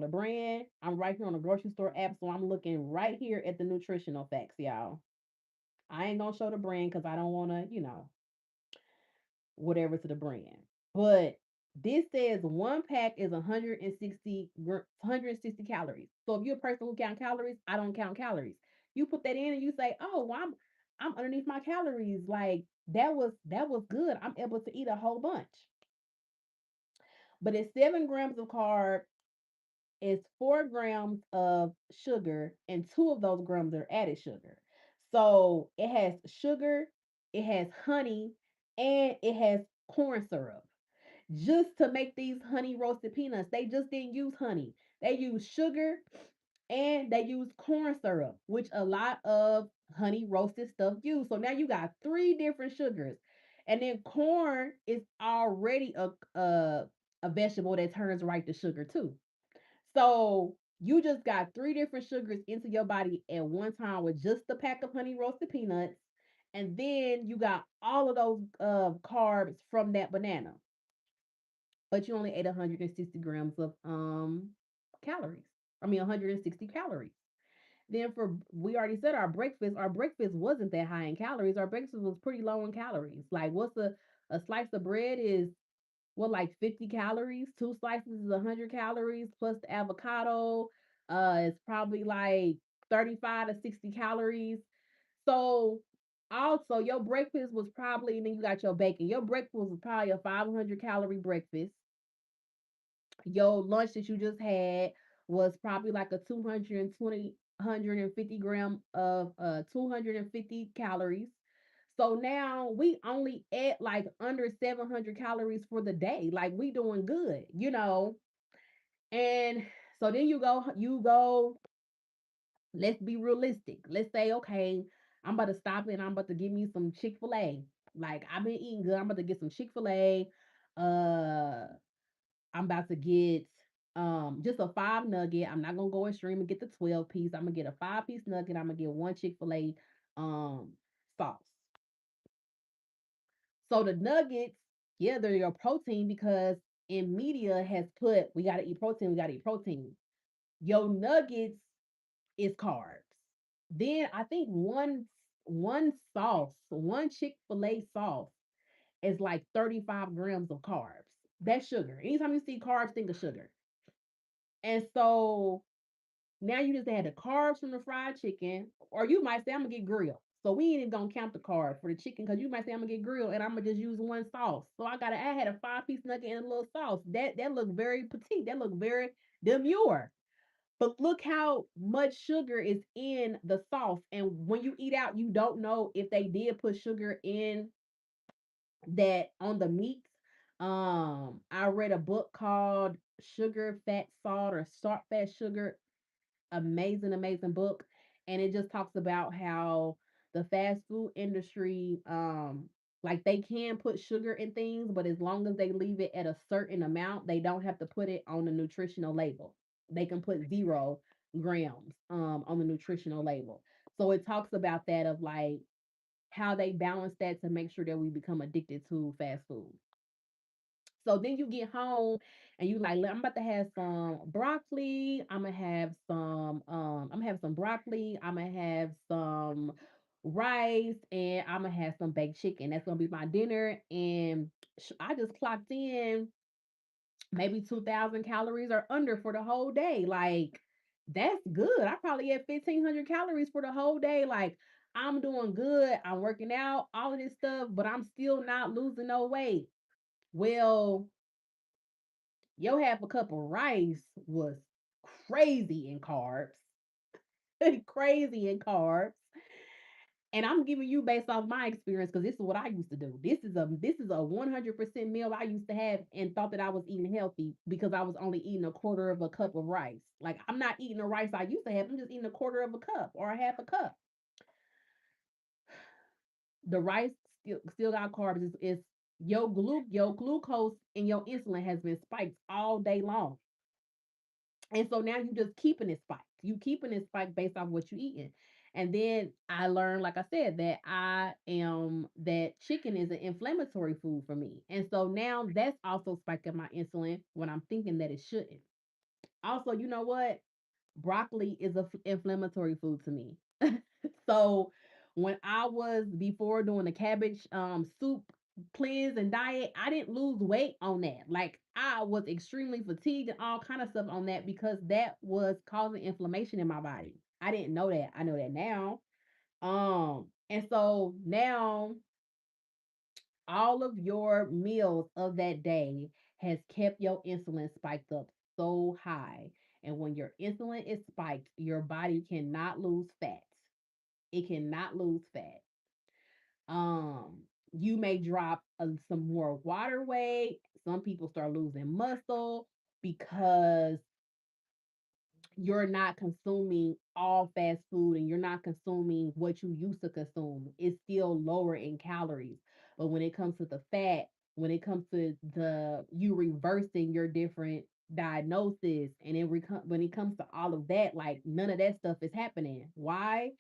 brand. I'm right here on the grocery store app, so I'm looking right here at the nutritional facts, y'all. I ain't gonna show the brand because I don't wanna, whatever to the brand. But this says one pack is 160 calories. So if you're a person who count calories, I don't count calories. You put that in and you say, "Oh, well, I'm underneath my calories. Like that was good. I'm able to eat a whole bunch." But it's 7 grams of carb, it's 4 grams of sugar, and 2 of those grams are added sugar. So it has sugar, it has honey, and it has corn syrup just to make these honey roasted peanuts. They just didn't use honey. They used sugar and they used corn syrup, which a lot of honey roasted stuff use. So now you got three different sugars. And then corn is already a vegetable that turns right to sugar too. So you just got three different sugars into your body at one time with just a pack of honey roasted peanuts. And then you got all of those carbs from that banana, but you only ate 160 grams of calories. I mean 160 calories. Then for we already said our breakfast wasn't that high in calories. Our breakfast was pretty low in calories. Like what's a slice of bread is what like 50 calories. Two slices is 100 calories plus the avocado. It's probably like 35 to 60 calories. So also your breakfast was probably, and then you got your bacon. Your breakfast was probably a 500-calorie breakfast. Your lunch that you just had was probably like a 220 150 gram of 250 calories. So now we only at like under 700 calories for the day. Like we doing good, you know. And so then you go, let's be realistic. Let's say, okay, I'm about to stop and I'm about to give me some Chick-fil-A. Like I've been eating good. I'm about to get some Chick-fil-A. Uh I'm about to get just a 5 nugget. I'm not gonna go extreme and get the 12 piece. I'm gonna get a 5 piece nugget. I'm gonna get one Chick-fil-A sauce. So the nuggets, yeah, they're your protein because in media has put we gotta eat protein, we gotta eat protein. Your nuggets is carbs. Then I think one Chick-fil-A sauce is like 35 grams of carbs. That's sugar. Anytime you see carbs, think of sugar. And so now you just had the carbs from the fried chicken, or you might say, I'm gonna get grilled. So we ain't even gonna count the carbs for the chicken because you might say I'm gonna get grilled and I'm gonna just use one sauce. So I had a 5 piece nugget and a little sauce. That looked very petite. That looked very demure. But look how much sugar is in the sauce. And when you eat out, you don't know if they did put sugar in that on the meat. I read a book called Sugar, Fat, Salt, or Salt, Fat, Sugar. Amazing, amazing book. And it just talks about how the fast food industry, like they can put sugar in things, but as long as they leave it at a certain amount, they don't have to put it on the nutritional label. They can put 0 grams on the nutritional label. So it talks about that of like how they balance that to make sure that we become addicted to fast food. So then you get home and you like, I'm about to have some broccoli. I'm gonna have some broccoli. I'm gonna have some rice and I'm gonna have some baked chicken. That's gonna be my dinner. And I just clocked in maybe 2,000 calories or under for the whole day. Like that's good. I probably had 1,500 calories for the whole day. Like I'm doing good. I'm working out, all of this stuff, but I'm still not losing no weight. Well, your half a cup of rice was crazy in carbs, crazy in carbs. And I'm giving you based off my experience because this is what I used to do. This is a 100% meal I used to have and thought that I was eating healthy because I was only eating a quarter of a cup of rice. Like I'm not eating the rice I used to have. I'm just eating a quarter of a cup or a half a cup. The rice still got carbs. It's your glucose and your insulin has been spiked all day long. And so now you just keeping it spiked. You keeping it spiked based off what you eating. And then I learned, like I said, that chicken is an inflammatory food for me. And so now that's also spiking my insulin when I'm thinking that it shouldn't. Also, you know what? Broccoli is a inflammatory food to me. So when I was before doing the cabbage soup cleanse and diet, I didn't lose weight on that. Like I was extremely fatigued and all kind of stuff on that because that was causing inflammation in my body. I didn't know that. I know that now. And so now all of your meals of that day has kept your insulin spiked up so high. And when your insulin is spiked, your body cannot lose fat. It cannot lose fat. You may drop some more water weight. Some people start losing muscle because you're not consuming all fast food and you're not consuming what you used to consume. It's still lower in calories. But when it comes to the fat, when it comes to the you reversing your different diagnosis and when it comes to all of that, like none of that stuff is happening. Why?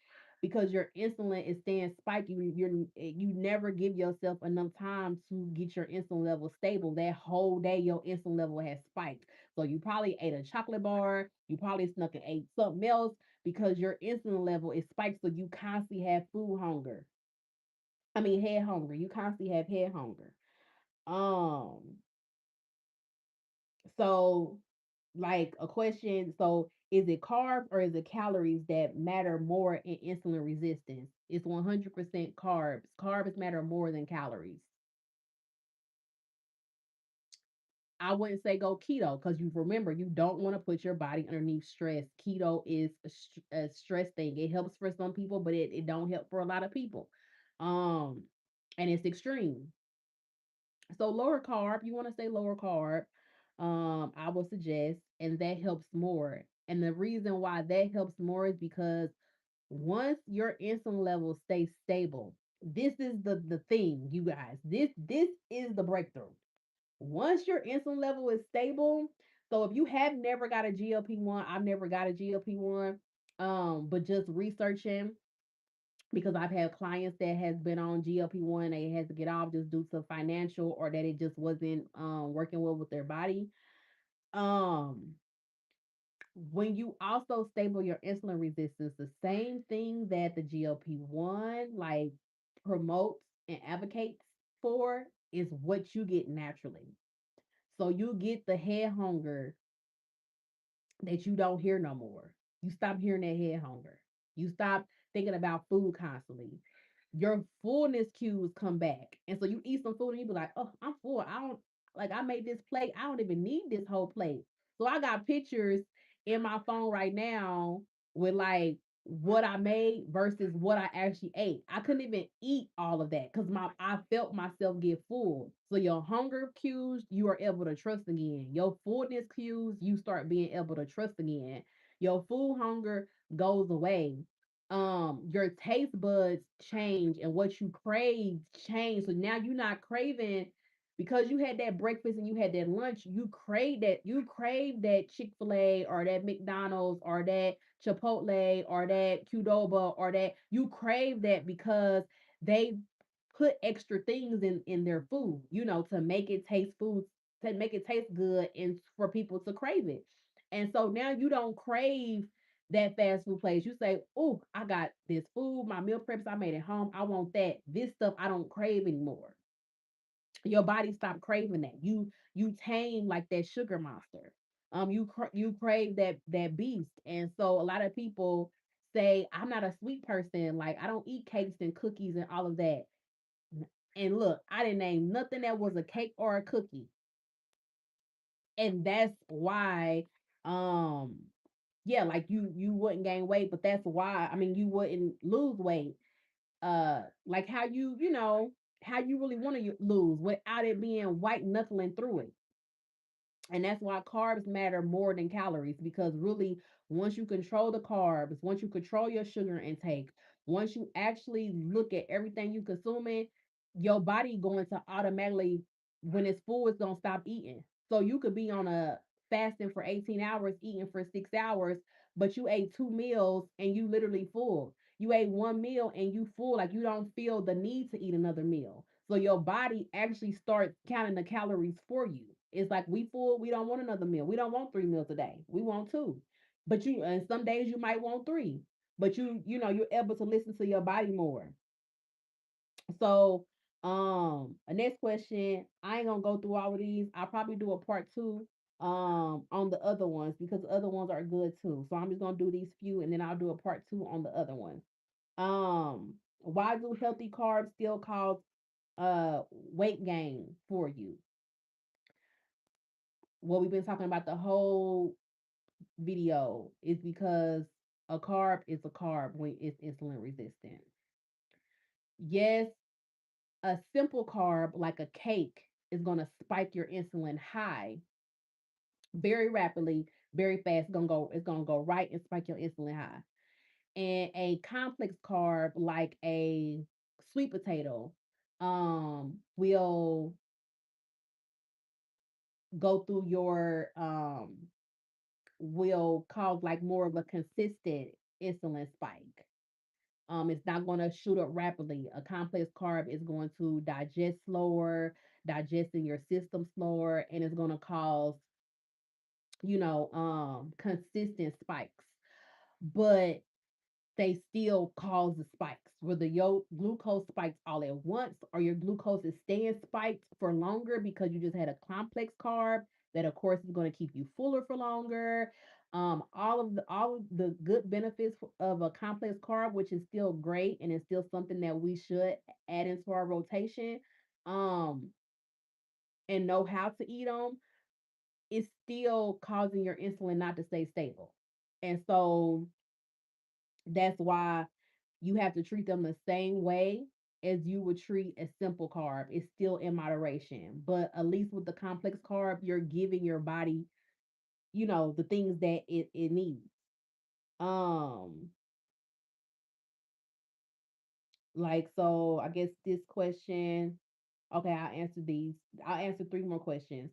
Because your insulin is staying spiked. You never give yourself enough time to get your insulin level stable. That whole day your insulin level has spiked. So you probably ate a chocolate bar, you probably snuck and ate something else, because your insulin level is spiked, so you constantly have food hunger. I mean head hunger. You constantly have head hunger. Um, so like a question, so is it carbs or is it calories that matter more in insulin resistance? It's 100% carbs. Carbs matter more than calories. I wouldn't say go keto because you remember you don't want to put your body underneath stress. Keto is a stress thing. It helps for some people, but it don't help for a lot of people. Um, and it's extreme. So lower carb, you want to say lower carb. I would suggest, and that helps more. And the reason why that helps more is because once your insulin level stays stable, this is the thing, you guys. This is the breakthrough. Once your insulin level is stable, so if you have never got a GLP-1, I've never got a GLP-1, but just researching because I've had clients that has been on GLP-1, they had to get off just due to financial or that it just wasn't working well with their body. Um, when you also stable your insulin resistance, the same thing that the GLP-1 like promotes and advocates for is what you get naturally. So you get the head hunger that you don't hear no more. You stop hearing that head hunger. You stop thinking about food constantly. Your fullness cues come back. And so you eat some food and you be like, oh, I'm full. I don't like I made this plate. I don't even need this whole plate. So I got pictures in my phone right now with like what I made versus what I actually ate. I couldn't even eat all of that because my I felt myself get full. So your hunger cues you are able to trust again. Your fullness cues you start being able to trust again. Your food hunger goes away. Your taste buds change and what you crave change. So now you're not craving because you had that breakfast and you had that lunch, you crave that Chick-fil-A or that McDonald's or that Chipotle or that Qdoba or that you crave that because they put extra things in their food, to make it taste food, to make it taste good and for people to crave it. And so now you don't crave that fast food place. You say, "Oh, I got this food, my meal preps I made at home. I want that. This stuff I don't crave anymore." Your body stop craving that. You tame like that sugar monster. You crave that beast, and so a lot of people say, "I'm not a sweet person. Like I don't eat cakes and cookies and all of that." And look, I didn't name nothing that was a cake or a cookie, and that's why, um, yeah, like you wouldn't gain weight, but that's why I mean you wouldn't lose weight. Like how how you really want to lose without it being white knuckling through it. And that's why carbs matter more than calories because really, once you control the carbs, once you control your sugar intake, once you actually look at everything you consuming, your body going to automatically, when it's full, it's gonna stop eating. So you could be on a fasting for 18 hours, eating for 6 hours, but you ate two meals and you literally full. You ate one meal and you full, like you don't feel the need to eat another meal. So your body actually starts counting the calories for you. It's like we full, we don't want another meal. We don't want 3 meals a day. We want two. But you and some days you might want three. But you're able to listen to your body more. So a next question, I ain't gonna go through all of these. I'll probably do a part two on the other ones because the other ones are good too. So I'm just gonna do these few and then I'll do a part two on the other ones. Why do healthy carbs still cause weight gain for you? What we've been talking about the whole video is because a carb is a carb when it's insulin resistant. Yes, a simple carb like a cake is going to spike your insulin high very rapidly, very fast. It's gonna go right and spike your insulin high. And a complex carb like a sweet potato will go through your will cause like more of a consistent insulin spike. It's not going to shoot up rapidly. A complex carb is going to digest slower, digest in your system slower, and it's going to cause, consistent spikes. but they still cause the spikes, whether your glucose spikes all at once or your glucose is staying spiked for longer because you just had a complex carb that of course is going to keep you fuller for longer. All of the good benefits of a complex carb, which is still great and is still something that we should add into our rotation, um, and know how to eat them, is still causing your insulin not to stay stable. And so that's why you have to treat them the same way as you would treat a simple carb. It's still in moderation, but at least with the complex carb, you're giving your body, the things that it needs. Um, like so, I guess this question. Okay, I'll answer three more questions.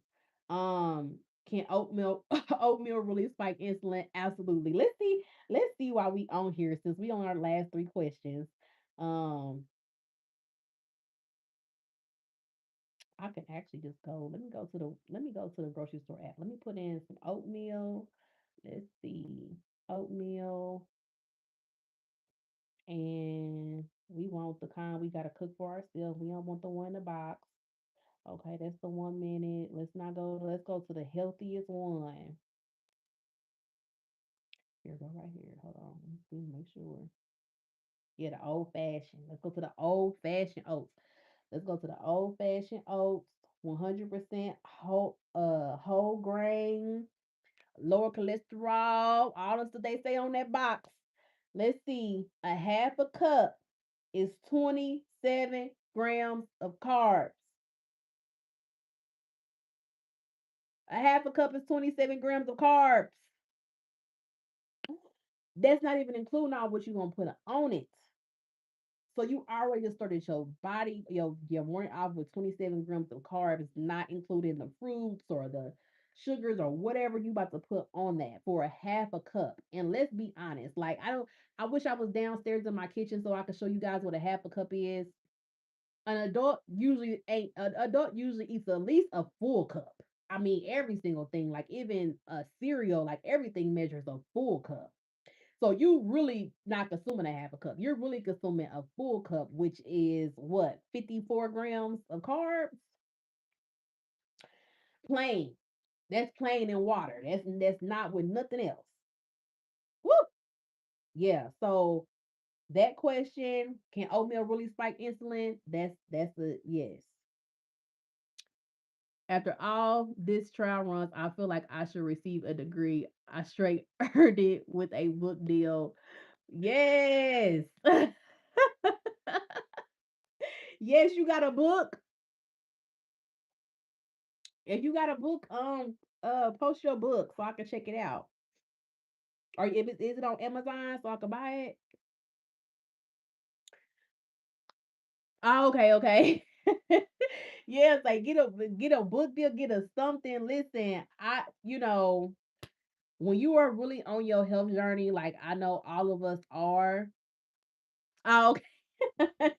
Um, can oatmeal oatmeal really spike insulin? Absolutely. Let's see why we on here since we on our last three questions. Um, I can actually just go. Let me go to the grocery store app. Let me put in some oatmeal. Let's see. Oatmeal, and we want the kind we gotta cook for ourselves. We don't want the one in the box. Okay, that's the 1 minute. Let's go to the healthiest one. Here, go right here. Hold on. Let me make sure. Yeah, the old fashioned. Let's go to the old fashioned oats. Let's go to the old fashioned oats. 100% whole grain, lower cholesterol, all the stuff they say on that box. Let's see. A half a cup is 27 grams of carbs. A half a cup is 27 grams of carbs. That's not even including all what you're gonna put on it. So you already just started your body, your morning off with 27 grams of carbs, not including the fruits or the sugars or whatever you about to put on that for a half a cup. And let's be honest, like I wish I was downstairs in my kitchen so I could show you guys what a half a cup is. An adult usually eats at least a full cup. I mean every single thing, like even a cereal, like everything measures a full cup. So you really not consuming a half a cup. You're really consuming a full cup, which is what, 54 grams of carbs? Plain. That's plain in water. That's not with nothing else. Woo! Yeah. So that question, can oatmeal really spike insulin? That's a yes. After all this trial runs, I feel like I should receive a degree. I straight earned it with a book deal. Yes. Yes, you got a book. If you got a book, post your book so I can check it out. Or if is it on Amazon so I can buy it? Oh, okay, okay. Yes, like get a book deal, get a something. Listen, when you are really on your health journey, like I know all of us are. Oh, okay.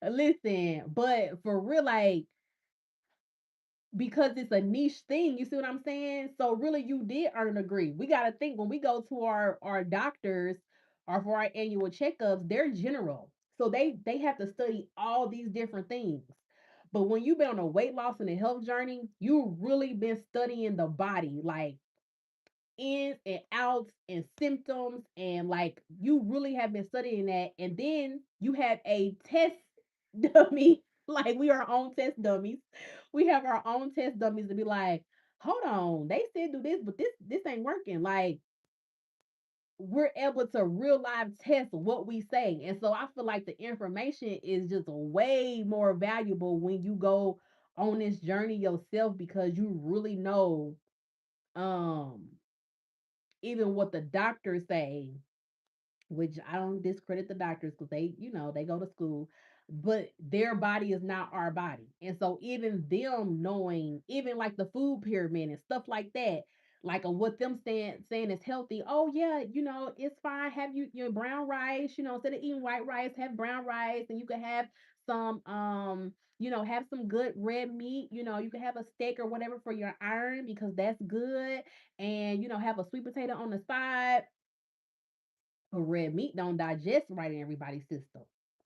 Listen, but for real, like because it's a niche thing. You see what I'm saying? So really, you did earn a degree. We got to think when we go to our doctors or for our annual checkups, they're general, so they have to study all these different things. But when you've been on a weight loss and a health journey, you've really been studying the body, like ins and outs and symptoms, and like you really have been studying that. And then you have a test dummy, like we are our own test dummies. We have our own test dummies to be like, hold on, they said do this, but this ain't working. Like we're able to real live test what we say. And so I feel like the information is just way more valuable when you go on this journey yourself because you really know um even what the doctors say, which I don't discredit the doctors because they go to school, but their body is not our body. And so even them knowing, even like the food pyramid and stuff like that, like on what them saying is healthy. Oh yeah, it's fine. Have your brown rice, instead of eating white rice, have brown rice, and you can have some have some good red meat. You can have a steak or whatever for your iron because that's good. And have a sweet potato on the side. But red meat don't digest right in everybody's system.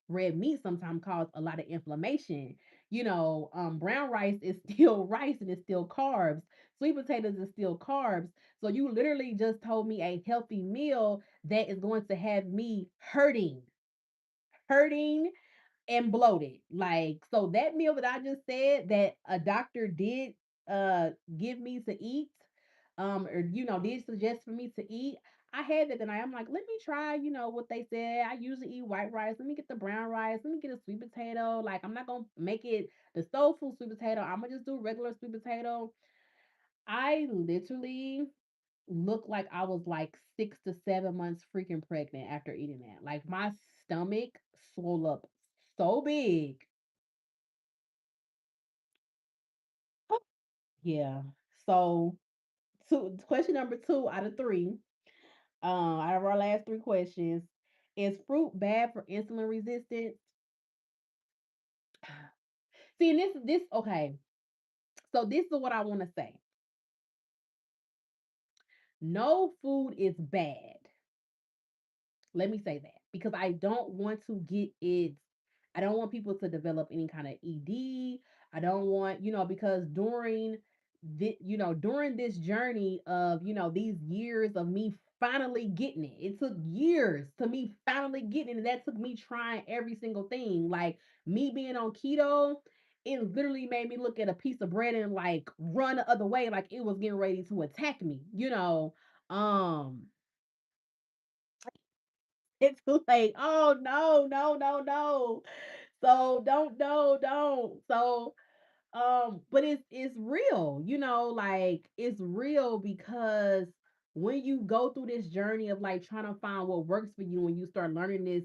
Red meat sometimes cause a lot of inflammation. Brown rice is still rice and it's still carbs. Sweet potatoes is still carbs. So you literally just told me a healthy meal that is going to have me hurting and bloated. Like, so that meal that I just said that a doctor did give me to eat, or did suggest for me to eat. I had that and I'm like, let me try, what they said. I usually eat white rice. Let me get the brown rice. Let me get a sweet potato. Like, I'm not gonna make it the soul food sweet potato. I'm gonna just do regular sweet potato. I literally looked like I was like 6 to 7 months freaking pregnant after eating that. Like, my stomach swelled up so big. Yeah. So, question number two out of three, out of our last three questions, is fruit bad for insulin resistance? See, and this okay. So this is what I want to say. No food is bad. Let me say that because I don't want to get it. I don't want people to develop any kind of ED. I don't want, because during this journey of, these years of me finally getting it. It took years to me finally getting it. And that took me trying every single thing. Like me being on keto, it literally made me look at a piece of bread and like run the other way, like it was getting ready to attack me. Um, it's like, oh no, no, no, no. So don't, no, don't. So but it's real, like it's real because when you go through this journey of like trying to find what works for you, when you start learning this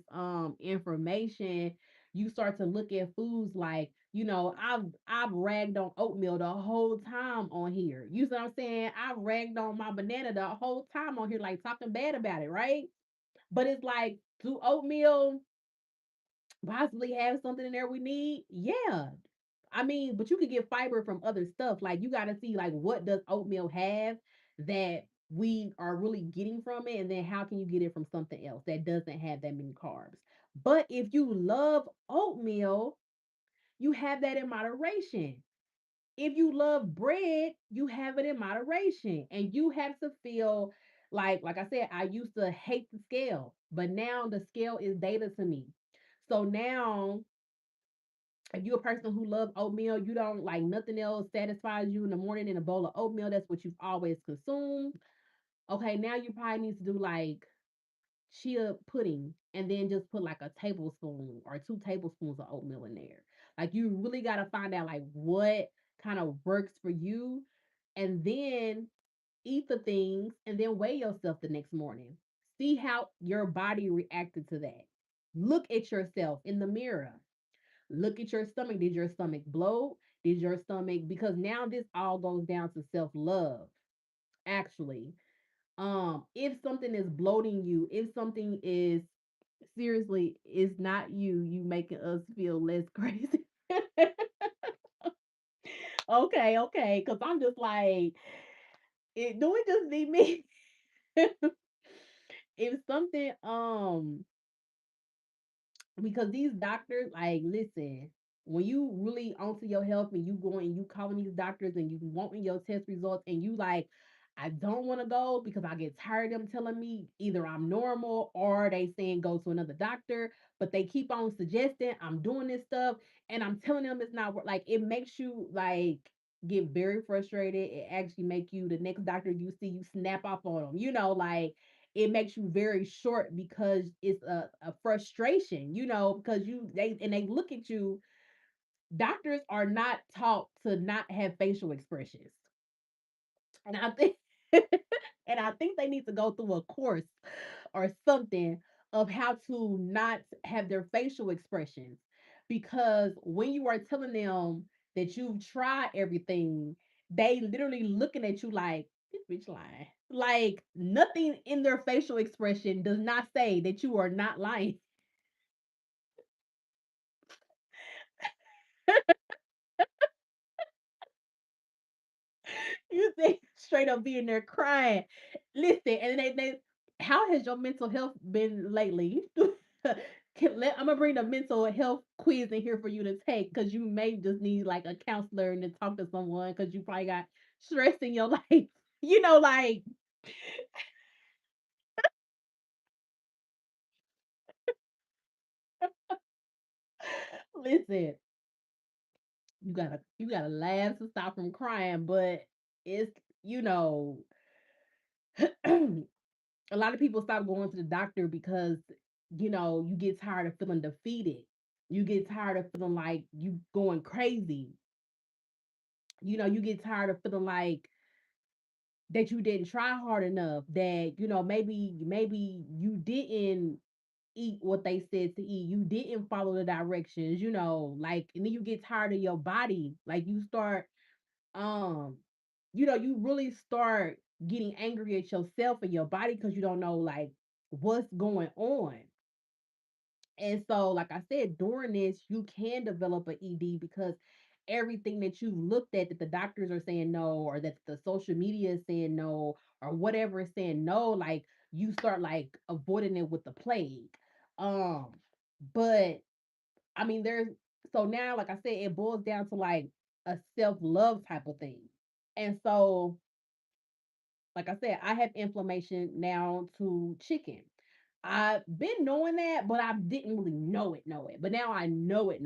information, you start to look at foods like, I've ragged on oatmeal the whole time on here. You see what I'm saying? I've ragged on my banana the whole time on here, like talking bad about it, right? But it's like, do oatmeal possibly have something in there we need? Yeah. I mean, but you could get fiber from other stuff. Like you got to see like what does oatmeal have that we are really getting from it, and then how can you get it from something else that doesn't have that many carbs. But if you love oatmeal, you have that in moderation. If you love bread, you have it in moderation, and you have to feel like I said, I used to hate the scale, but now the scale is data to me. So now if you're a person who loves oatmeal, you don't like nothing else satisfies you in the morning in a bowl of oatmeal. That's what you've always consumed. Okay, now you probably need to do like chia pudding and then just put like a tablespoon or 2 tablespoons of oatmeal in there. Like you really got to find out like what kind of works for you and then eat the things and then weigh yourself the next morning. See how your body reacted to that. Look at yourself in the mirror. Look at your stomach. Did your stomach bloat? Did your stomach, because now this all goes down to self-love, actually. If something is bloating you, if something is seriously is not you making us feel less crazy. Okay, okay. Cause I'm just like, do it just be me? If something because these doctors, like, listen, when you really onto your health and you going, you calling these doctors and you wanting your test results and you like, I don't want to go because I get tired of them telling me either I'm normal or they saying go to another doctor, but they keep on suggesting I'm doing this stuff and I'm telling them it's not like it makes you like get very frustrated. It actually make you the next doctor you see you snap off on them, like it makes you very short because it's a frustration, because they look at you. Doctors are not taught to not have facial expressions. And I think and I think they need to go through a course or something of how to not have their facial expressions. Because when you are telling them that you've tried everything, they literally looking at you like, this bitch lying. Like nothing in their facial expression does not say that you are not lying. You say straight up being there crying. Listen, and they how has your mental health been lately? I'm gonna bring the mental health quiz in here for you to take because you may just need like a counselor and to talk to someone because you probably got stress in your life. Like listen, you gotta laugh to stop from crying, but it's you know a lot of people stop going to the doctor because you get tired of feeling defeated. You get tired of feeling like you going crazy. You get tired of feeling like that you didn't try hard enough, that maybe you didn't eat what they said to eat, you didn't follow the directions, like, and then you get tired of your body, like you start um you really start getting angry at yourself and your body because you don't know like what's going on. And so, like I said, during this, you can develop an ED because everything that you've looked at that the doctors are saying no, or that the social media is saying no, or whatever is saying no, like you start like avoiding it with the plague. Um, but I mean, there's so now, like I said, it boils down to like a self love type of thing. And so, like I said, I have inflammation now to chicken. I've been knowing that, but I didn't really know it. But now I know it.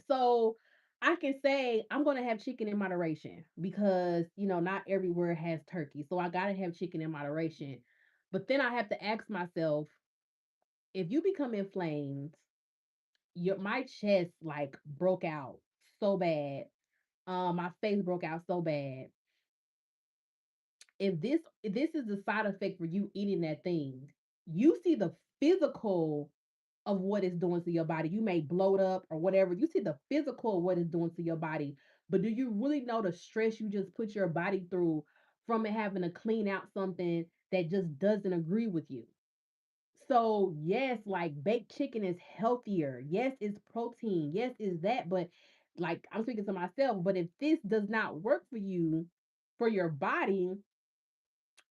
So I can say I'm gonna have chicken in moderation because not everywhere has turkey. So I gotta have chicken in moderation. But then I have to ask myself, if you become inflamed, my chest like broke out so bad. My face broke out so bad. If this is the side effect for you eating that thing, you see the physical of what it's doing to your body. You may bloat up or whatever. You see the physical of what it's doing to your body, but do you really know the stress you just put your body through from it having to clean out something that just doesn't agree with you? So yes, like baked chicken is healthier. Yes, it's protein. Yes, is that. But like I'm speaking to myself. But if this does not work for you, for your body,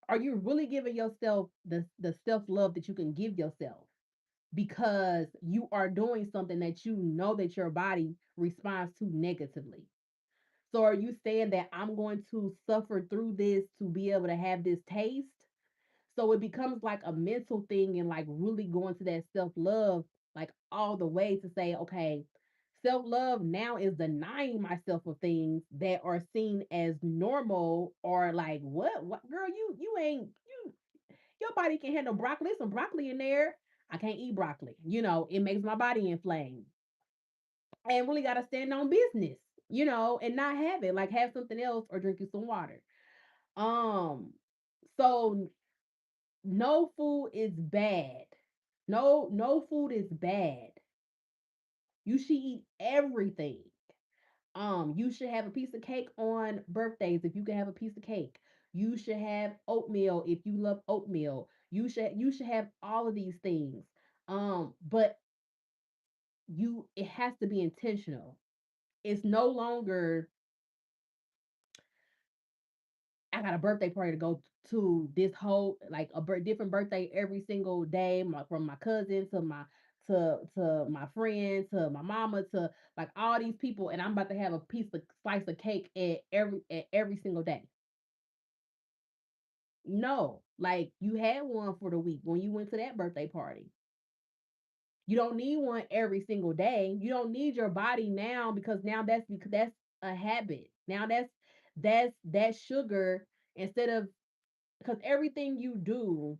are you really giving yourself the self love that you can give yourself? Because you are doing something that you know that your body responds to negatively. So are you saying that I'm going to suffer through this to be able to have this taste? So it becomes like a mental thing and like really going to that self love, like all the way to say, okay, self love now is denying myself of things that are seen as normal or like what girl you ain't you your body can handle broccoli. Some broccoli in there. I can't eat broccoli. It makes my body inflame. And really got to stand on business, and not have it. Like have something else or drink you some water. Um, so no food is bad. No food is bad. You should eat everything. You should have a piece of cake on birthdays if you can have a piece of cake. You should have oatmeal if you love oatmeal. You should have all of these things. But it has to be intentional. It's no longer I got a birthday party to go to this whole like different birthday every single day, from my cousin to my friend to my mama to like all these people, and I'm about to have a slice of cake at every single day. No, like you had one for the week when you went to that birthday party. You don't need one every single day. You don't need your body now because that's a habit. Now that's sugar instead of because everything you do,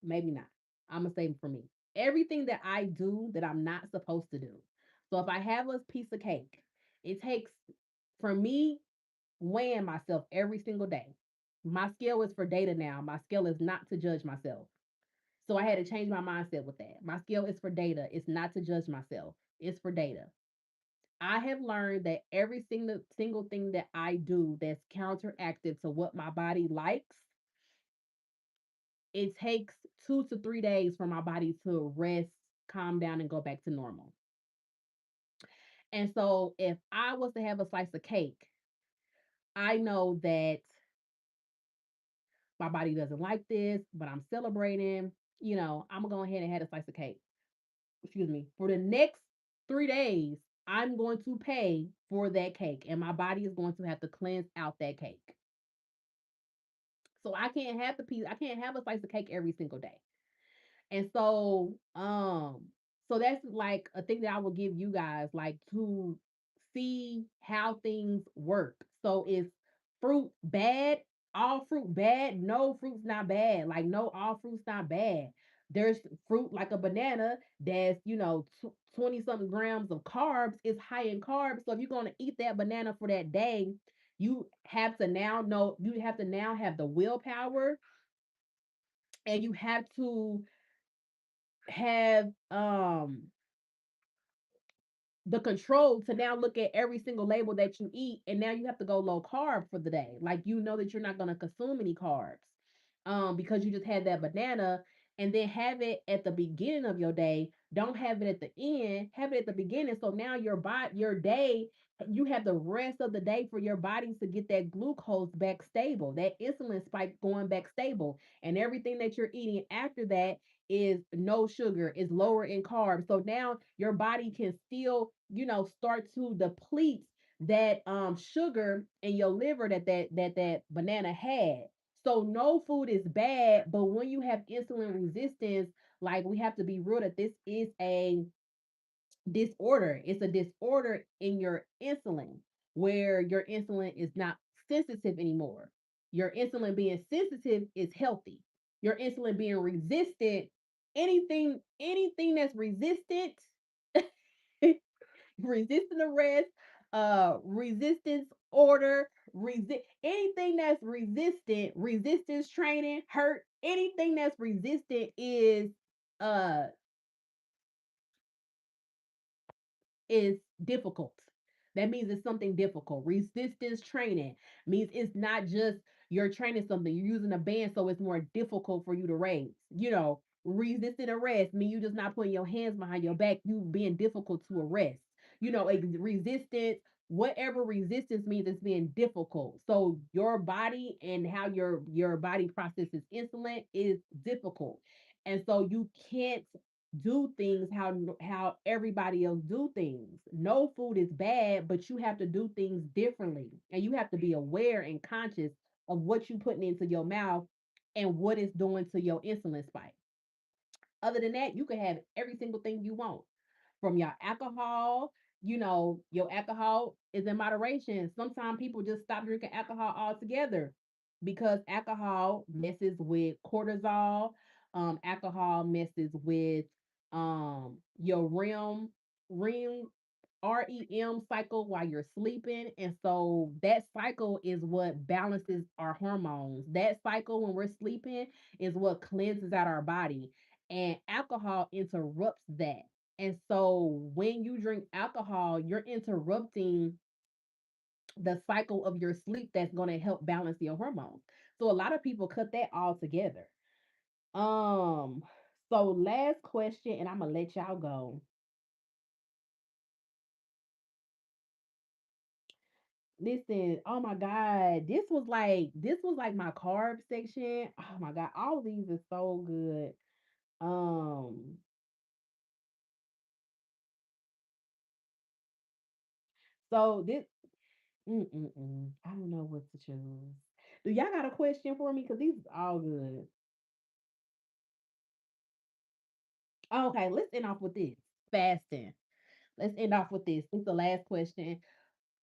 maybe not. I'm gonna say for me, everything that I do that I'm not supposed to do. So if I have a piece of cake, it takes for me weighing myself every single day. My scale is for data now. My scale is not to judge myself. So I had to change my mindset with that. My scale is for data. It's not to judge myself. It's for data. I have learned that every single thing that I do that's counteractive to what my body likes, it takes 2 to 3 days for my body to rest, calm down, and go back to normal. And so if I was to have a slice of cake, I know that My body doesn't like this, but I'm celebrating. I'm gonna go ahead and have a slice of cake. Excuse me. For the next 3 days, I'm going to pay for that cake, and my body is going to have to cleanse out that cake. So I can't have the piece. I can't have a slice of cake every single day. And so that's like a thing that I will give you guys, like to see how things work. So is fruit bad? All fruit bad? No, fruit's not bad. Like no, all fruit's not bad. There's fruit like a banana that's 20 something grams of carbs. It's high in carbs. So if you're going to eat that banana for that day, you have to now have the willpower, and you have to have the control to now look at every single label that you eat, and now you have to go low carb for the day. Like you know that you're not going to consume any carbs, because you just had that banana, and then have it at the beginning of your day. Don't have it at the end, have it at the beginning. So now your day, you have the rest of the day for your body to get that glucose back stable, that insulin spike going back stable, and everything that you're eating after that is no sugar, is lower in carbs. So now your body can still, start to deplete that sugar in your liver that banana had. So no food is bad, but when you have insulin resistance, like we have to be real that this is a disorder. It's a disorder in your insulin where your insulin is not sensitive anymore. Your insulin being sensitive is healthy. Your insulin being resistant, anything that's resistant, resistant arrest, resistance order, anything that's resistant, resistance training, hurt, anything that's resistant uh is difficult. That means it's something difficult. Resistance training means it's not just you're training something, you're using a band, so it's more difficult for you to raise. Resistant arrest mean you just not putting your hands behind your back, you being difficult to arrest. Resistance, whatever resistance means, it's being difficult. So your body and how your body processes insulin is difficult. And so you can't do things how everybody else do things. No food is bad, but you have to do things differently, and you have to be aware and conscious of what you putting into your mouth and what it's doing to your insulin spike. Other than that, you can have every single thing you want from your alcohol. Your alcohol is in moderation. Sometimes people just stop drinking alcohol altogether because alcohol messes with cortisol. Alcohol messes with your REM cycle while you're sleeping. And so that cycle is what balances our hormones. That cycle when we're sleeping is what cleanses out our body. And alcohol interrupts that. And so when you drink alcohol, you're interrupting the cycle of your sleep that's going to help balance your hormones. So a lot of people cut that all together. Um, so last question, and I'm gonna let y'all go. Listen, oh my God, this was like my carb section. Oh my God, all of these are so good. Um, so this, I don't know what to choose. Do y'all got a question for me? Because these are all good. Okay, let's end off with this. Fasting. Let's end off with this. It's the last question.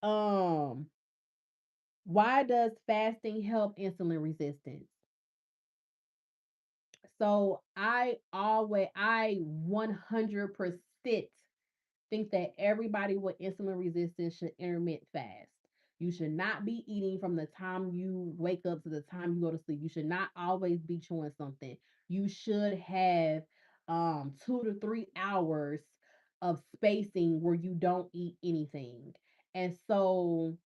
Um, why does fasting help insulin resistance? So I 100% think that everybody with insulin resistance should intermittent fast. You should not be eating from the time you wake up to the time you go to sleep. You should not always be chewing something. You should have 2 to 3 hours of spacing where you don't eat anything. And so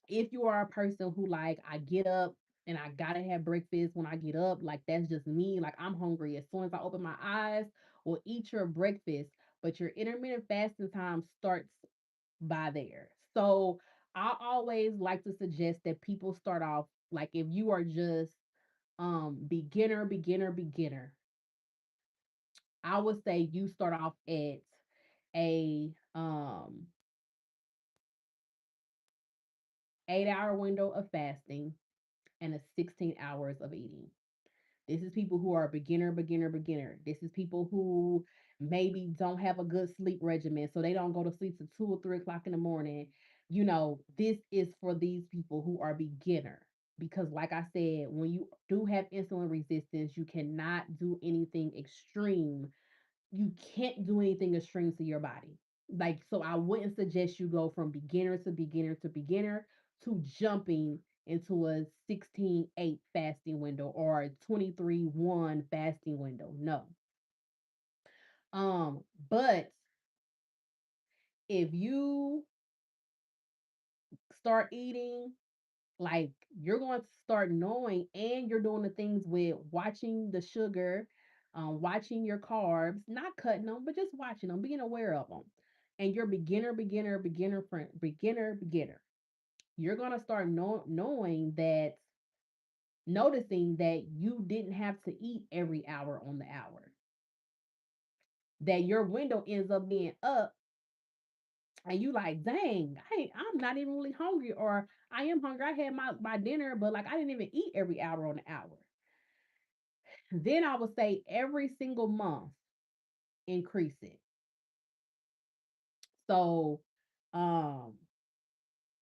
if you are a person who like I get up and I gotta have breakfast when I get up, like that's just me. Like I'm hungry as soon as I open my eyes, or eat your breakfast. But your intermittent fasting time starts by there. So I always like to suggest that people start off like if you are just beginner, I would say you start off at a 8-hour window of fasting and a 16 hours of eating. This is people who are beginner. This is people who maybe don't have a good sleep regimen, so they don't go to sleep till 2 or 3 o'clock in the morning. This is for these people who are beginner. Because, like I said, when you do have insulin resistance, you cannot do anything extreme. You can't do anything extreme to your body. Like, so I wouldn't suggest you go from beginner to jumping into a 16/8 fasting window or a 23/1 fasting window. No. But if you start eating, like, you're going to start knowing, and you're doing the things with watching the sugar, watching your carbs, not cutting them, but just watching them, being aware of them. And you're beginner. You're going to start knowing that, noticing that you didn't have to eat every hour on the hour, that your window ends up being up, and you like, dang, I'm not even really hungry, or I am hungry. I had my dinner, but like I didn't even eat every hour on the hour. Then I would say every single month, increase it. So, um,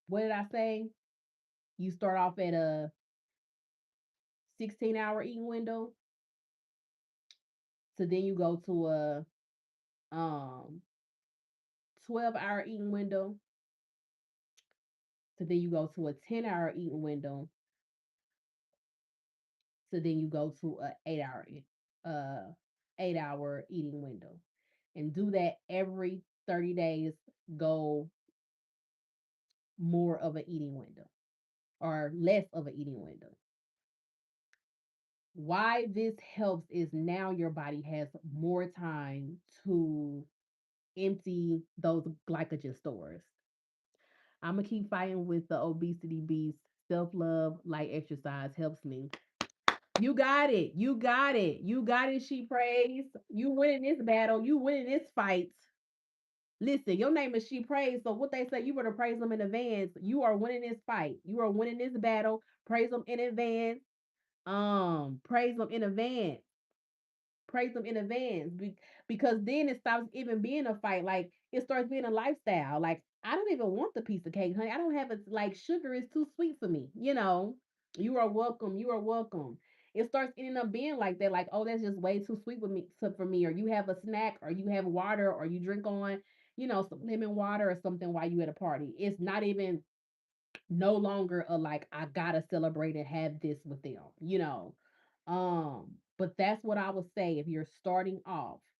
what did I say? You start off at a 16-hour eating window, so then you go to a 12-hour eating window, so then you go to a 10-hour eating window, so then you go to a uh 8-hour eating window, and do that every 30 days. Go more of an eating window or less of an eating window. Why this helps is now your body has more time to empty those glycogen stores. I'm gonna keep fighting with the obesity beast. Self love, like exercise, helps me. You got it. You got it. You got it. She prays. You winning this battle. You winning this fight. Listen, your name is She Prays. So what they say, you better praise them in advance. You are winning this fight. You are winning this battle. Praise them in advance. Praise them in advance. Praise them in advance, because then it stops even being a fight. Like, it starts being a lifestyle. Like, I don't even want the piece of cake, honey. I don't have it. Like, sugar is too sweet for me. You are welcome. You are welcome. It starts ending up being like that. Like, oh, that's just way too sweet with me, for me. Or you have a snack, or you have water, or you drink on, some lemon water or something while you at a party. It's not even no longer a like, I gotta celebrate and have this with them. But that's what I would say. If you're starting off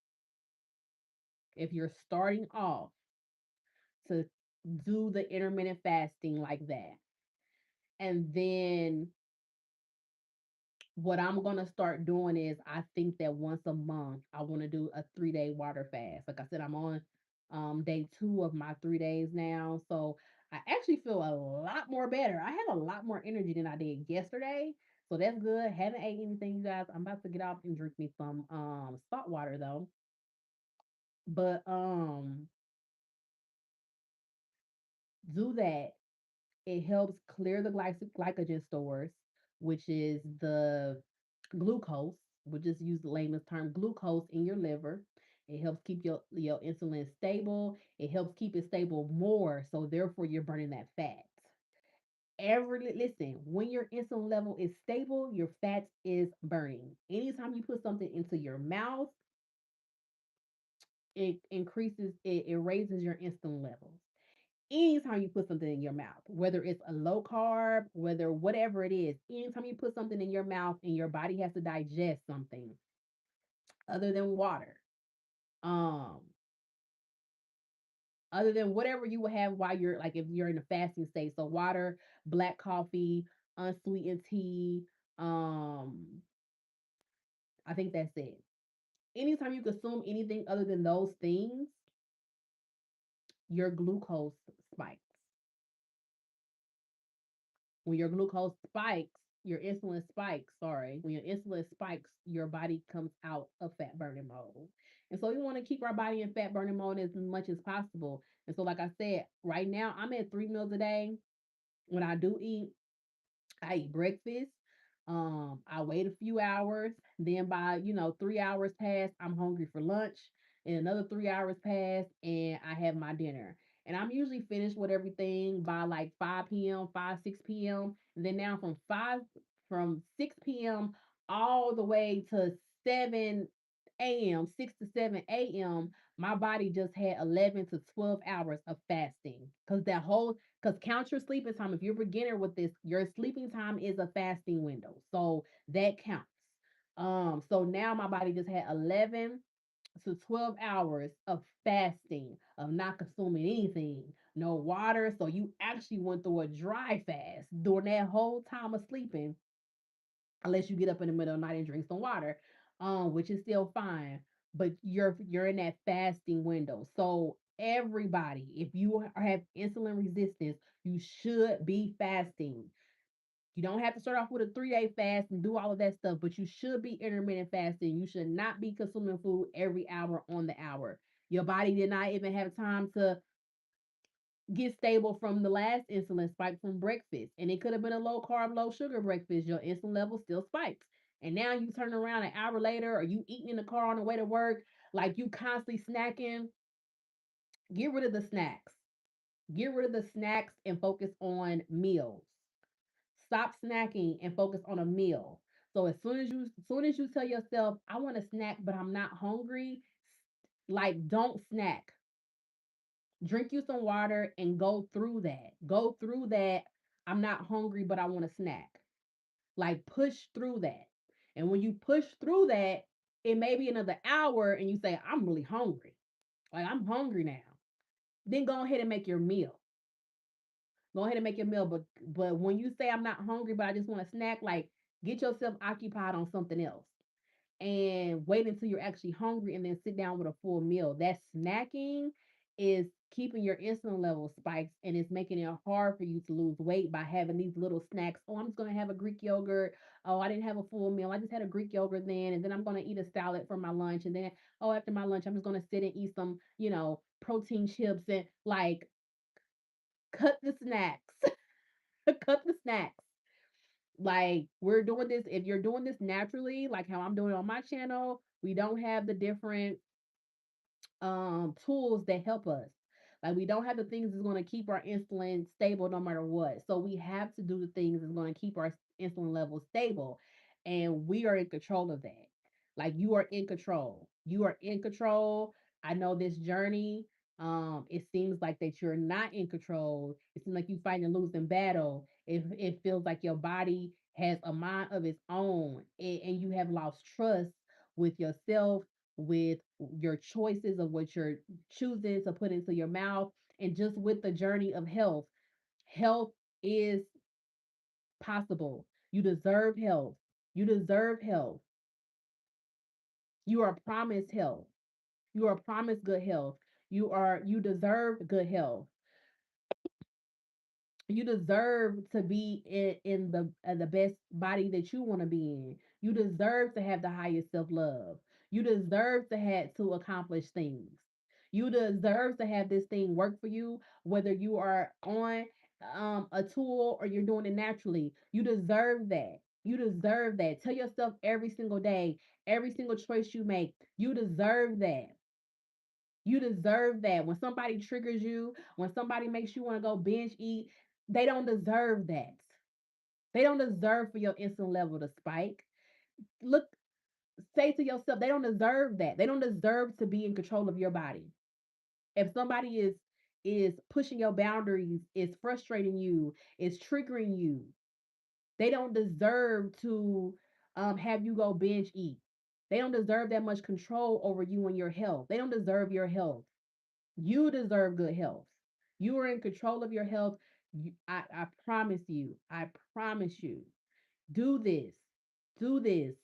to do the intermittent fasting like that. And then what I'm gonna start doing is, I think that once a month I want to do a 3-day water fast. Like I said, I'm on day 2 of my 3 days now. So I actually feel a lot more better. I have a lot more energy than I did yesterday. So that's good. Haven't ate anything, you guys. I'm about to get off and drink me some salt water though. But do that. It helps clear the glycogen stores, which is the glucose. We'll just use the layman's term, glucose in your liver. It helps keep your insulin stable. It helps keep it stable more, so therefore you're burning that fat. Listen, when your insulin level is stable, your fat is burning. Anytime you put something into your mouth, it raises your insulin levels. Anytime you put something in your mouth, whether it's a low carb, whether whatever it is, anytime you put something in your mouth and your body has to digest something other than water, um, other than whatever you would have while you're like, if you're in a fasting state, so water, black coffee, unsweetened tea, um, I think that's it. Anytime you consume anything other than those things, your glucose spikes. When your glucose spikes, your insulin spikes, sorry, when your insulin spikes, your body comes out of fat burning mode. And so we want to keep our body in fat burning mode as much as possible. And so, like I said, right now I'm at 3 meals a day. When I do eat, I eat breakfast. I wait a few hours. Then by 3 hours pass, I'm hungry for lunch. And another 3 hours pass, and I have my dinner. And I'm usually finished with everything by like 5 p.m., 5, 6 p.m. And then now from 6 p.m. all the way to 7 a.m., 6 to 7 a.m., my body just had 11 to 12 hours of fasting. Because count your sleeping time. If you're a beginner with this, your sleeping time is a fasting window. So that counts. So now my body just had 11 to 12 hours of fasting, of not consuming anything, no water. So you actually went through a dry fast during that whole time of sleeping, unless you get up in the middle of the night and drink some water, which is still fine. But you're in that fasting window. So everybody, if you have insulin resistance, you should be fasting. You don't have to start off with a 3 day fast and do all of that stuff, but you should be intermittent fasting. You should not be consuming food every hour on the hour. Your body did not even have time to get stable from the last insulin spike from breakfast. And it could have been a low carb, low sugar breakfast. Your insulin level still spikes. And now you turn around an hour later, or you eating in the car on the way to work, like you constantly snacking. Get rid of the snacks. Get rid of the snacks and focus on meals. Stop snacking and focus on a meal. So as soon as you tell yourself, I want to snack, but I'm not hungry, like don't snack. Drink you some water and go through that. Go through that. I'm not hungry, but I want to snack. Like push through that. And when you push through that, it may be another hour and you say, I'm really hungry. Like I'm hungry now. Then go ahead and make your meal. Go ahead and make your meal. But when you say I'm not hungry, but I just want to snack, like get yourself occupied on something else and wait until you're actually hungry and then sit down with a full meal. That snacking is keeping your insulin level spikes, and it's making it hard for you to lose weight by having these little snacks. Oh, I'm just going to have a Greek yogurt. Oh, I didn't have a full meal. I just had a Greek yogurt then, and then I'm going to eat a salad for my lunch. And then, oh, after my lunch, I'm just going to sit and eat some, protein chips and like cut the snacks. Cut the snacks. Like we're doing this, if you're doing this naturally, like how I'm doing it on my channel, we don't have the different tools that help us. Like we don't have the things that's going to keep our insulin stable no matter what. So we have to do the things that's going to keep our insulin levels stable. And we are in control of that. Like you are in control. You are in control. I know this journey. It seems like that you're not in control. It seems like you fighting a losing battle. It feels like your body has a mind of its own, and you have lost trust with yourself, with your choices of what you're choosing to put into your mouth, and just with the journey of health. Health is possible. You deserve health. You deserve health. You are promised health. You are promised good health. You deserve good health. You deserve to be in the best body that you want to be in. You deserve to have the highest self-love. You deserve to accomplish things. You deserve to have this thing work for you, whether you are on a tool or you're doing it naturally. You deserve that. You deserve that. Tell yourself every single day, every single choice you make, you deserve that. You deserve that. When somebody triggers you, when somebody makes you want to go binge eat, they don't deserve that. They don't deserve for your insulin level to spike. Look, say to yourself, they don't deserve that. They don't deserve to be in control of your body. If somebody is pushing your boundaries, is frustrating you, is triggering you, they don't deserve to have you go binge eat. They don't deserve that much control over you and your health. They don't deserve your health. You deserve good health. You are in control of your health. I promise you. I promise you. Do this. Do this.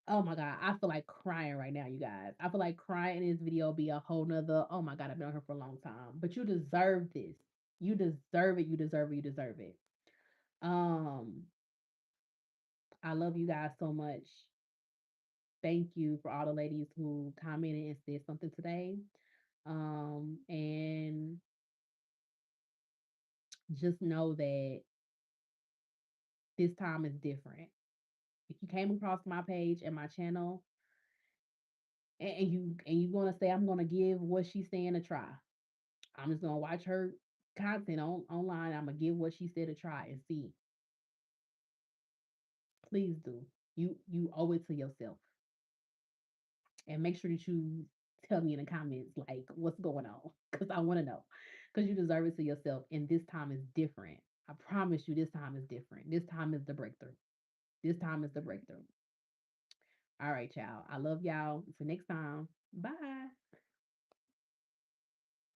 Oh my God. I feel like crying right now, you guys. I feel like crying in this video be a whole nother. Oh my God. I've been on here for a long time. But you deserve this. You deserve it. You deserve it. You deserve it. Um, I love you guys so much. Thank you for all the ladies who commented and said something today. And just know that this time is different. If you came across my page and my channel and you want to say I'm gonna give what she's saying a try, I'm just gonna watch her content online. I'm gonna give what she said a try and see. Please do. You owe it to yourself. And make sure that you tell me in the comments like what's going on because I want to know because you deserve it to yourself. And this time is different. I promise you, this time is different. This time is the breakthrough. This time is the breakthrough. All right, y'all. I love y'all. Until next time. Bye.